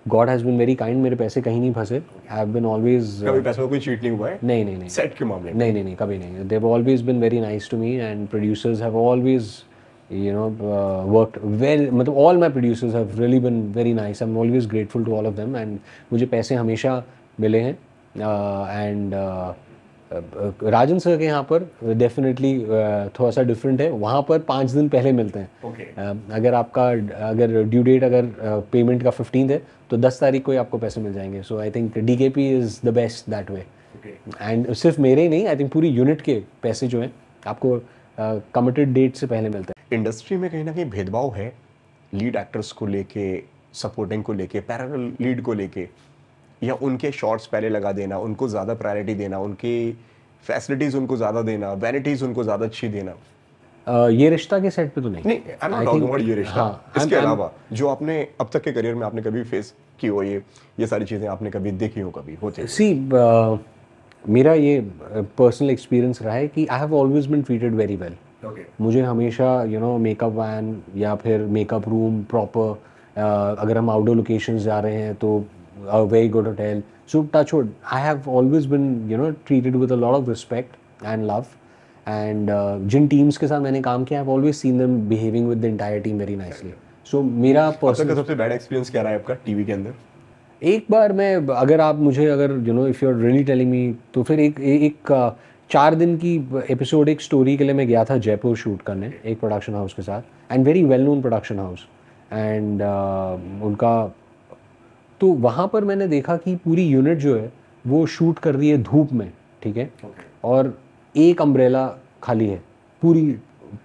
God has been very kind, मेरे पैसे कहीं नहीं फंसे। आई हैव बीन ऑलवेज, कभी पैसों में कोई चीट नहीं हुआ है? नहीं सेट के मामले में? नहीं, कभी नहीं। They have always been very nice to me, and producers have always worked well, all my producers have really been very nice. I'm always grateful to all of them, and मुझे पैसे हमेशा मिले हैं। एंड राजन सर के यहाँ पर definitely थोड़ा सा डिफरेंट है, वहाँ पर 5 दिन पहले मिलते हैं। अगर ड्यू डेट पेमेंट का 15th है तो 10 तारीख को ही आपको पैसे मिल जाएंगे। So I think DKP is the best that way. And सिर्फ मेरे ही नहीं, आई थिंक पूरी यूनिट के पैसे जो हैं आपको कमिटेड डेट से पहले मिलते हैं। इंडस्ट्री में कहीं ना कहीं भेदभाव है लीड एक्टर्स को लेके, सपोर्टिंग को लेके, पैरेलल लीड को लेके, या उनके शॉट्स पहले लगा देना, उनको ज़्यादा प्रायोरिटी देना, उनकी फैसिलिटीज़ उनको ज़्यादा देना, वैनिटीज़ उनको ज़्यादा अच्छी देना? ये रिश्ता के सेट पे तो नहीं, आई एम नॉट टॉकिंग अबाउट ये रिश्ता। हाँ, इसके अलावा जो आपने अब तक के करियर में आपने कभी फेस की हो, ये सारी चीज़ें आपने कभी देखी हो, कभी होते? सी, मेरा ये पर्सनल एक्सपीरियंस रहा है कि I have always been treated very well मुझे हमेशा मेकअप वैन या फिर मेकअप रूम प्रॉपर, अगर हम आउटडोर लोकेशंस जा रहे हैं तो a very good hotel. So touch wood, I have always been treated with a lot of respect and love. And Jin teams के साथ मैंने काम किया, I've always seen them behaving with the entire team very nicely. So मेरा अब तक का personal सबसे बैड एक्सपीरियंस क्या रहा है आपका टीवी के अंदर? एक बार मैं, अगर आप मुझे अगर if you are really telling me, तो फिर एक 4 दिन की एपिसोड एक स्टोरी के लिए मैं गया था जयपुर शूट करने एक प्रोडक्शन हाउस के साथ, and very well known production house, and उनका, तो वहाँ पर मैंने देखा कि पूरी यूनिट जो है वो शूट कर रही है धूप में, ठीक है, और एक अम्ब्रेला खाली है पूरी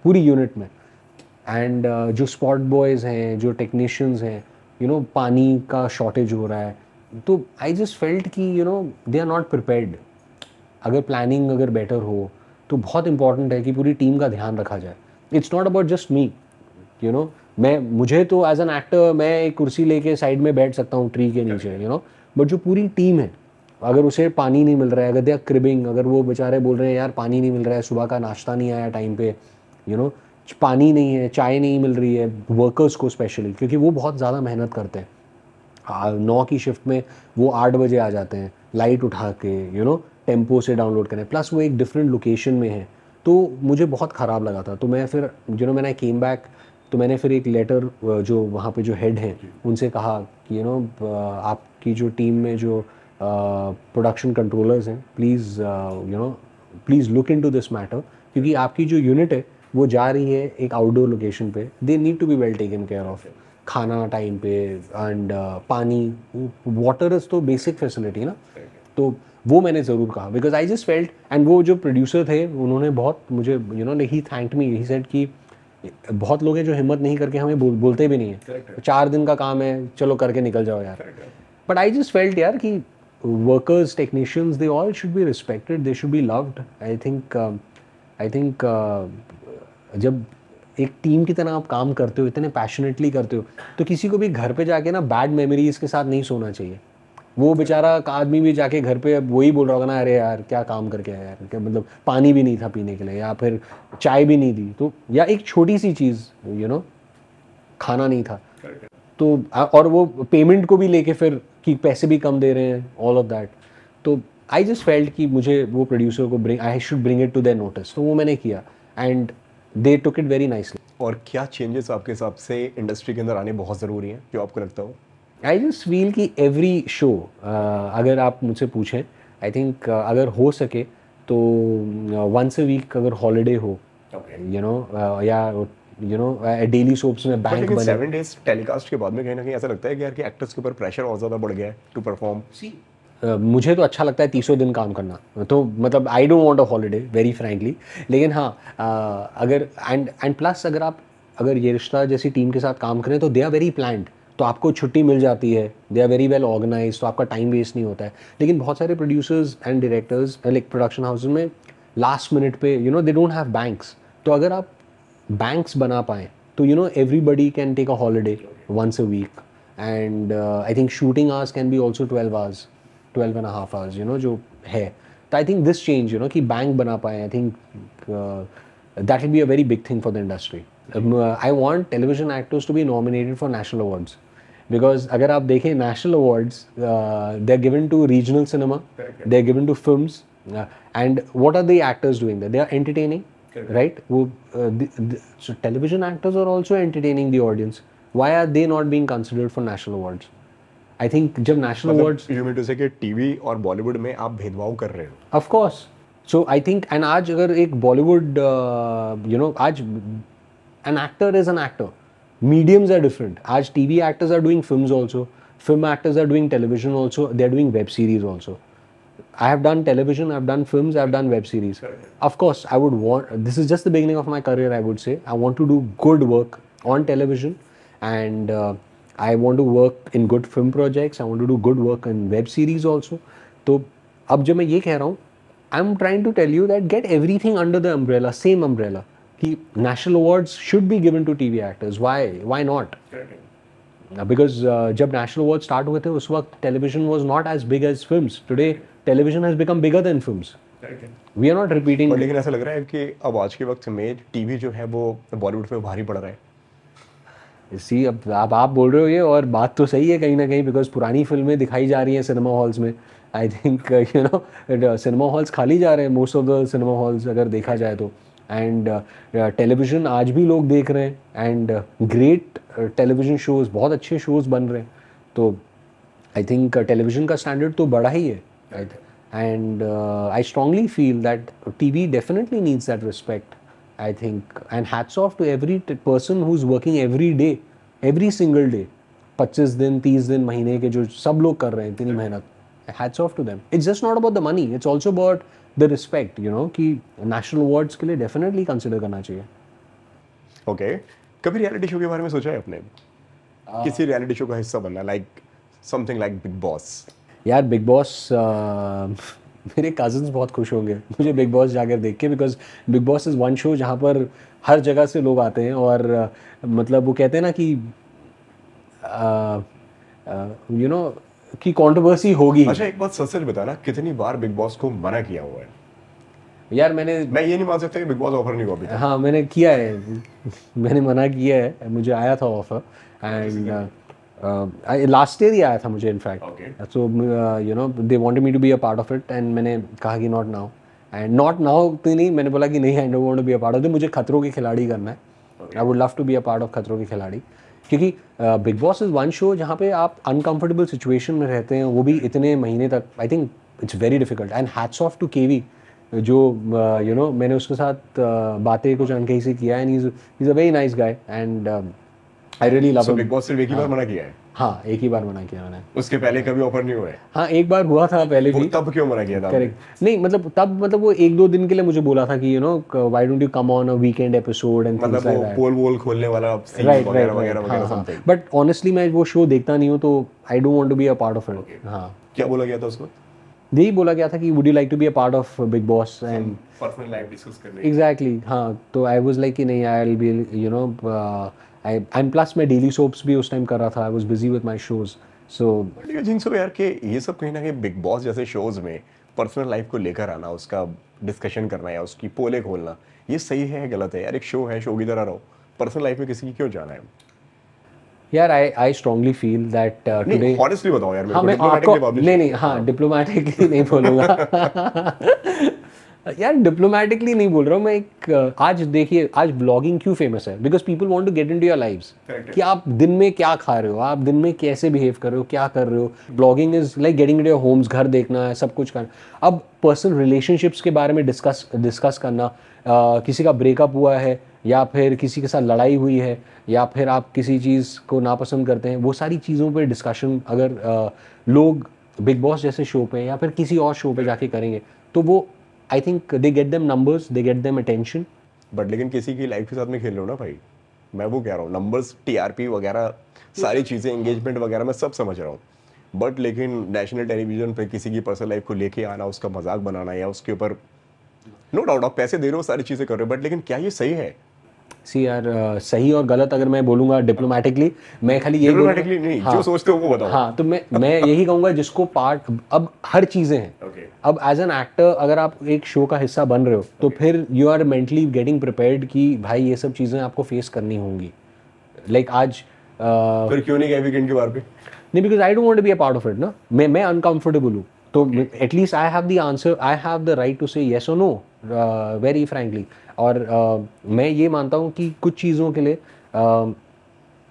पूरी यूनिट में, एंड जो स्पॉट बॉयज़ हैं, जो टेक्नीशियंस हैं, पानी का शॉर्टेज हो रहा है, तो आई जस्ट फेल्ट कि दे आर नॉट प्रिपेयर्ड। अगर प्लानिंग अगर बेटर हो तो बहुत इंपॉर्टेंट है कि पूरी टीम का ध्यान रखा जाए। इट्स नॉट अबाउट जस्ट मी, मुझे तो एज एन एक्टर मैं एक कुर्सी लेके साइड में बैठ सकता हूँ ट्री के नीचे, बट जो पूरी टीम है, अगर उसे पानी नहीं मिल रहा है, अगर दे आर क्रिबिंग, अगर वो बेचारे बोल रहे हैं यार पानी नहीं मिल रहा है, सुबह का नाश्ता नहीं आया टाइम पे, पानी नहीं है, चाय नहीं मिल रही है वर्कर्स को स्पेशली, क्योंकि वो बहुत ज़्यादा मेहनत करते हैं। 9 की शिफ्ट में वो 8 बजे आ जाते हैं लाइट उठा के, टेम्पो से डाउनलोड करें, प्लस वो एक डिफरेंट लोकेशन में है, तो मुझे बहुत ख़राब लगा था। तो मैं फिर मैंने केम बैक, तो मैंने फिर एक लेटर जो वहाँ पे जो हेड हैं उनसे कहा कि आपकी जो टीम में जो प्रोडक्शन कंट्रोलर्स हैं, please look into this matter, क्योंकि आपकी जो यूनिट है वो जा रही है एक आउटडोर लोकेशन पे, they need to be well taken care of, खाना टाइम पे, एंड पानी, वाटर इज़ तो बेसिक फैसिलिटी ना, तो वो मैंने ज़रूर कहा, because I just felt, and वो जो प्रोड्यूसर थे उन्होंने बहुत मुझे he thanked me, he said कि बहुत लोग हैं जो हिम्मत नहीं करके हमें बोलते भी नहीं है, 4 दिन का काम है चलो करके निकल जाओ यार, बट आई जस्ट फेल्ट यार कि workers, technicians, they all should be respected, they should be loved. I think जब एक टीम की तरह आप काम करते हो, इतने पैशनेटली करते हो, तो किसी को भी घर पे जाके ना बैड मेमोरीज के साथ नहीं सोना चाहिए। वो बेचारा आदमी भी जाके घर पे वही बोल रहा होगा ना, अरे यार क्या काम करके आया यार, क्या मतलब पानी भी नहीं था पीने के लिए, या फिर चाय भी नहीं दी, तो या एक छोटी सी चीज़ खाना नहीं था, तो और वो पेमेंट को भी लेके फिर कि पैसे भी कम दे रहे हैं, ऑल ऑफ दैट। तो आई जस्ट फेल्ट कि मुझे वो प्रोड्यूसर को I should bring it to their notice, तो वो मैंने किया, and they took it very nicely. और क्या चेंजेस आपके हिसाब से इंडस्ट्री के अंदर आने बहुत ज़रूरी हैं जो आपको लगता हो? आई जस्ट फील कि एवरी शो, अगर आप मुझसे पूछें, आई थिंक अगर हो सके तो वंस अ वीक अगर हॉलीडे हो, या डेली सोप्स में बैंक बने। 7 डेज टेलीकास्ट के बाद में कहीं ना कहीं ऐसा लगता है कि यार कि एक्टर्स के ऊपर प्रेशर और ज़्यादा बढ़ गया है टू परफॉर्म। मुझे तो अच्छा लगता है 300 दिन काम करना, तो मतलब आई don't want a holiday very frankly, लेकिन हाँ, अगर एंड प्लस अगर ये रिश्ता जैसी टीम के साथ काम करें तो दे आर वेरी प्लान्ड, तो आपको छुट्टी मिल जाती है, they are very well organise, तो आपका टाइम वेस्ट नहीं होता है। लेकिन बहुत सारे producers and directors like production houses में लास्ट मिनट पे दे डोंट हैव बैंक्स, तो अगर आप बैंक्स बना पाएँ तो everybody can take a holiday once a week, and I think shooting hours can be also 12 and a half hours, जो है, तो आई थिंक दिस चेंज कि बैंक बना पाए, I think that will be a very big thing for the industry. I want television actors to be nominated for national awards, because अगर आप देखें national awards they are given to regional cinema, they are given to films, and what are the actors doing there? They are entertaining, right? वो so television actors are also entertaining the audience. Why are they not being considered for national awards? I think जब national awards, you mean to say कि TV और बॉलीवुड में आप भेदभाव कर रहे हो? of course. So I think, and आज अगर एक बॉलीवुड आज an actor is an actor. Mediums are different. आज TV actors are doing films also. Film actors are doing television also. They are doing web series also. I have done television, I've done films, I've done web series. Of course, I would want, this is just the beginning of my career, I would say. I want to do good work on television, and I want to work in good film projects. I want to do good work in web series also. तो अब जब मैं ये कह रहा हूँ, I'm trying to tell you that get everything under the umbrella, same umbrella. कि national awards should be given to TV actors. Why not? Because जब national awards start हुए थे उस वक्त television was not as big as films. Today television has become bigger than films. We are not repeating. But लेकिन ऐसा लग रहा है कि अब आज के वक्त में टीवी जो है वो बॉलीवुड पे भारी पड़ रहा है. सी अब आप बोल रहे हो ये, और बात तो सही है कहीं ना कहीं, बिकॉज पुरानी फिल्में दिखाई जा रही हैं सिनेमा हॉल्स में. I think you know cinema halls खाली जा रहे हैं, most of the cinema halls अगर देखा जाए तो. एंड टेलीविज़न आज भी लोग देख रहे हैं, एंड ग्रेट टेलीविज़न शोज़, बहुत अच्छे शोज़ बन रहे हैं. तो आई थिंक टेलीविज़न का स्टैंडर्ड तो बढ़ा ही है. And I strongly feel that TV definitely needs that respect. I think, and hats off to every person who's working every day, every single day. 25 दिन 30 दिन महीने के जो सब लोग कर रहे हैं इतनी मेहनत. Hats off to them. It's just not about the money. It's also about the respect. You know कि national awards के लिए definitely consider करना चाहिए. Okay. कभी रियलिटी शो के बारे में सोचा है आपने? किसी रियलिटी शो का हिस्सा बनना, like something like Big Boss? यार बिग बॉस मेरे कज़न्स बहुत खुश होंगे मुझे बिग बॉस जाकर देख के, because big Boss is one show जहाँ पर हर जगह से लोग आते हैं. और मतलब वो कहते हैं ना कि यू नो कि कंट्रोवर्सी होगी. अच्छा एक बात सच बताना, कितनी बार बिग बॉस को मना किया हुआ है? यार मैं ये नहीं मान सकता कि बिग बॉस ऑफर नहीं हुआ अभी तक. हाँ मैंने किया है, मैंने मना किया है, मुझे आया था ऑफर. एंड लास्ट ईयर ही आया था मुझे in fact. So you know they wanted me to be a part of it, and मैंने कहा कि not now. And not now तो नहीं, मैंने बोला कि नहीं, I don't want to be a part of it. मुझे खतरों के खिलाड़ी करना है. I would love to be a part of Khatron Ke Khiladi, क्योंकि Bigg Boss is one show जहाँ पे आप अनकंफर्टेबल सिचुएशन में रहते हैं, वो भी इतने महीने तक. I think it's very difficult. And hats off to KV जो यू नो मैंने उसके साथ बातें कुछ अनकही से किया. And he is a very nice guy, and I really love him. Big boss सिर्फ एक ही बार मना किया है? हाँ एक ही बार मना किया मैंने. उसके पहले कभी ऑफर नहीं हुआ है? हाँ एक बार हुआ था पहले भी. तब क्यों मना किया था? करेक्ट. नहीं मतलब तब मतलब वो 1-2 दिन के लिए मुझे बोला था कि you know why don't you come on a weekend episode and things like that. पोल वोल खोलने वाला सीन वगैरह वगैरह समथिंग. बट ऑनेस्टली मैं वो शो देखता नहीं हूँ, तो I don't want to be a part of it. हाँ क्या बोला गया था उसको? यही बोला गया था कि would you like to be a part of Bigg Boss and personal life discuss करने. एग्जैक्टली. हाँ तो आई वाज लाइक कि नहीं, I will be you know I plus मैं डेली सोप्स भी उस टाइम कर रहा था. I was busy with my shows. So you think so यार कि ये सब कहीं ना कहीं बिग बॉस जैसे शोज में पर्सनल लाइफ को लेकर आना, उसका डिस्कशन करना या उसकी पोले खोलना, ये सही है गलत है? यार एक शो है, शो की तरह रहो. पर्सनल लाइफ में किसी की क्यों जाना है? यार आई strongly feel that today. Honestly बताओ यार. हाँ मैं आपको नहीं हाँ डिप्लोमेटिकली नहीं बोलूँगा. यार डिप्लोमेटिकली नहीं बोल रहा हूँ मैं. एक आज देखिए, आज ब्लॉगिंग क्यों फेमस है? Because people want to get into your lives, कि आप दिन में क्या खा रहे हो, आप दिन में कैसे बिहेव कर रहे हो, क्या कर रहे हो. Blogging is like getting into your homes, घर देखना है, सब कुछ करना. अब पर्सनल रिलेशनशिप्स के बारे में डिस्कस करना, किसी का ब्रेकअप हुआ है या फिर किसी के साथ लड़ाई हुई है या फिर आप किसी चीज़ को नापसंद करते हैं, वो सारी चीज़ों पे डिस्कशन अगर लोग बिग बॉस जैसे शो पे या फिर किसी और शो पे जाके करेंगे तो वो I think they get them numbers, they get them attention. But लेकिन किसी की लाइफ के साथ में खेल रहे हो ना भाई. मैं वो कह रहा हूँ, नंबर्स, टीआरपी वगैरह सारी चीज़ें, एंगेजमेंट वगैरह मैं सब समझ रहा हूँ. बट लेकिन नेशनल टेलीविजन पे किसी की पर्सनल लाइफ को लेके आना, उसका मजाक बनाना या उसके ऊपर, नो डाउट आप पैसे दे रहे हो, सारी चीज़ें कर रहे हो, बट लेकिन क्या ये सही है? सी यार सही और गलत अगर मैं बोलूँगा डिप्लोमेटिकली, मैं खाली यही डिप्लोमेटिकली नहीं, हाँ, जो सोचते हो वो बताओ. हाँ तो मैं यही कहूँगा जिसको पार्ट, अब हर चीज़ें हैं. अब एज एन एक्टर अगर आप एक शो का हिस्सा बन रहे हो तो फिर you are mentally getting prepared कि भाई ये सब चीज़ें आपको फेस करनी होंगी. लाइक आज फिर क्यों नहीं गए वीकेंड के बार पे? नहीं, because I don't want to be a part of it ना. मैं अनकंफर्टेबल हूँ, तो at least I have the answer, I have the right to say yes और नो वेरी फ्रैंकली. और मैं ये मानता हूँ कि कुछ चीज़ों के लिए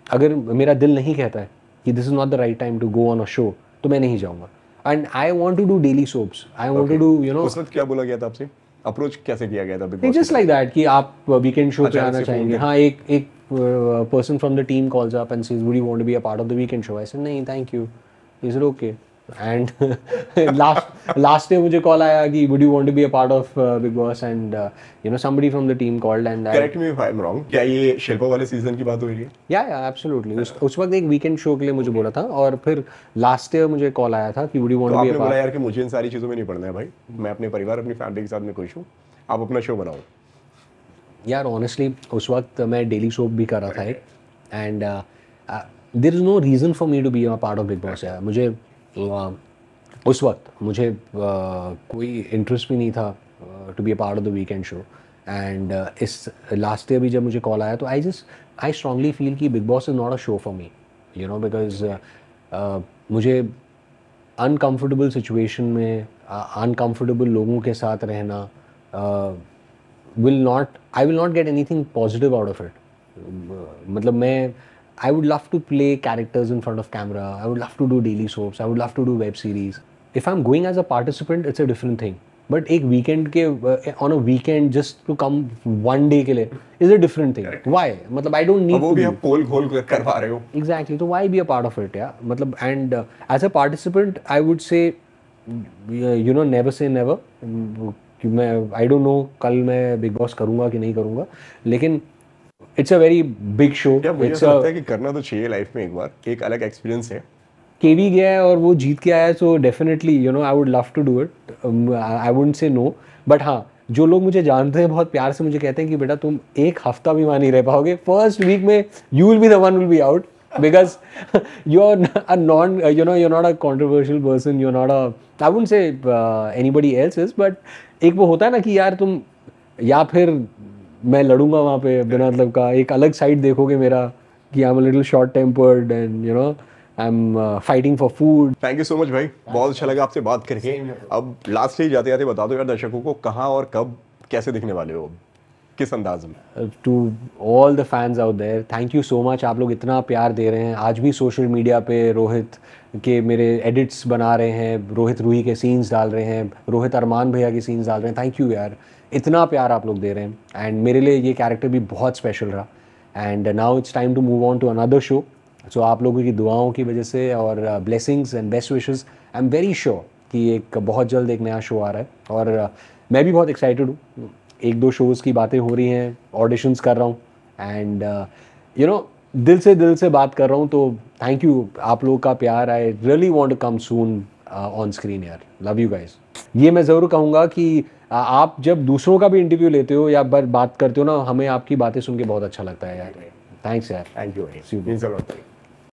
अगर मेरा दिल नहीं कहता है कि this is not the right time to go on a show, तो मैं नहीं जाऊँगा. And I want to do daily soaps, I want to do you know. उस वक्त क्या बोला गया था आपसे? अप्रोच कैसे किया गया था big boss? Just like that कि आप वीकेंड शो पे आना चाहेंगे. हाँ एक person from the team calls up and says would you want to be a part of the weekend show? I said nahi thank you. He said okay. And last day मुझे call आया कि would you want to be a part of Big Boss, and you know somebody from the team called and correct me if I'm wrong, क्या ये शिल्पा वाले season की बात हो रही है? Yeah absolutely. उस वक्त एक वीकेंड शो के लिए मुझे बोला था और फिर लास्ट ईयर मुझे कॉल आया था कि would you want to be a part. आपने बोला यार कि मुझे इन सारी चीज़ों में नहीं पड़ना है भाई, मैं अपने परिवार अपनी फैमिली के साथ में खुश हूँ, आप अपना शो बनाओ. यार ऑनेस्टली उस वक्त मैं डेली सोप भी कर रहा था एक, and there is no reason for me to be a part of Bigg Boss. यार मुझे उस वक्त मुझे कोई इंटरेस्ट भी नहीं था to be a part of the weekend show. And इस लास्ट ईयर भी जब मुझे कॉल आया तो आई स्ट्रांगली फील कि Bigg Boss is not a show for me, you know, because मुझे अनकम्फर्टेबल सिचुएशन में अनकम्फर्टेबल लोगों के साथ रहना I will not get anything positive out of it. मतलब मैं I would love to play characters in front of camera. I would love to do daily soaps. I would love to do web series. If I'm going as a participant, it's a different thing. But एक weekend के on a weekend just to come one day के लिए is a different thing. Why? मतलब I don't need वो to भी be. आप पोल खोल कर करवा रहे हो। Exactly. तो why be a part of it? Yeah. मतलब and as a participant, I would say, you know, never say never. कि मैं आई डोंट नो कल मैं बिग बॉस करूँगा कि नहीं करूँगा, लेकिन it's a very big show. क्या मुझे ऐसा लगता है कि करना तो चाहिए लाइफ में, एक बार एक अलग एक्सपीरियंस है। केवी गया है और वो जीत के आया है, so definitely you know I would love to do it. I wouldn't say no, but हाँ, जो लोग मुझे जानते हैं बहुत प्यार से मुझे कहते हैं कि बेटा तुम एक हफ्ता भी वहाँ नहीं रह पाओगे, फर्स्ट वीक में you will be the one will be out because you're a non you know, you're not a controversial person, you're not a, I wouldn't say anybody else is, but एक वो होता है ना कि यार तुम, या फिर मैं लड़ूंगा वहाँ पे बिना मतलब का, एक अलग साइड देखोगे मेरा कि I am a little short tempered and you know I am fighting for food. Thank you so much भाई, बहुत अच्छा लगा आपसे बात करके। अब लास्ट ही जाते जाते बता दो यार दर्शकों को कहाँ और कब कैसे दिखने वाले हो, किस अंदाज में। To all the fans out there, thank you so much, आप लोग इतना प्यार दे रहे हैं। आज भी सोशल मीडिया पे रोहित के मेरे एडिट्स बना रहे हैं, रोहित रूही के सीन्स डाल रहे हैं, रोहित अरमान भैया के सीन्स डाल रहे हैं। थैंक यू यार, इतना प्यार आप लोग दे रहे हैं एंड मेरे लिए ये कैरेक्टर भी बहुत स्पेशल रहा। And now it's time to move on to another show. So आप लोगों की दुआओं की वजह से और blessings and best wishes, I am very sure कि एक बहुत जल्द एक नया शो आ रहा है और मैं भी बहुत एक्साइटेड हूँ। एक दो शोज़ की बातें हो रही हैं, ऑडिशंस कर रहा हूँ एंड यू नो दिल से बात कर रहा हूँ। तो थैंक यू आप लोगों का प्यार, I really want to come soon on screen यार, लव यू गाइस। ये मैं ज़रूर कहूँगा कि आप जब दूसरों का भी इंटरव्यू लेते हो या बात करते हो ना, हमें आपकी बातें सुन के बहुत अच्छा लगता है यार। थैंक्स यार। थैंक यू भाई।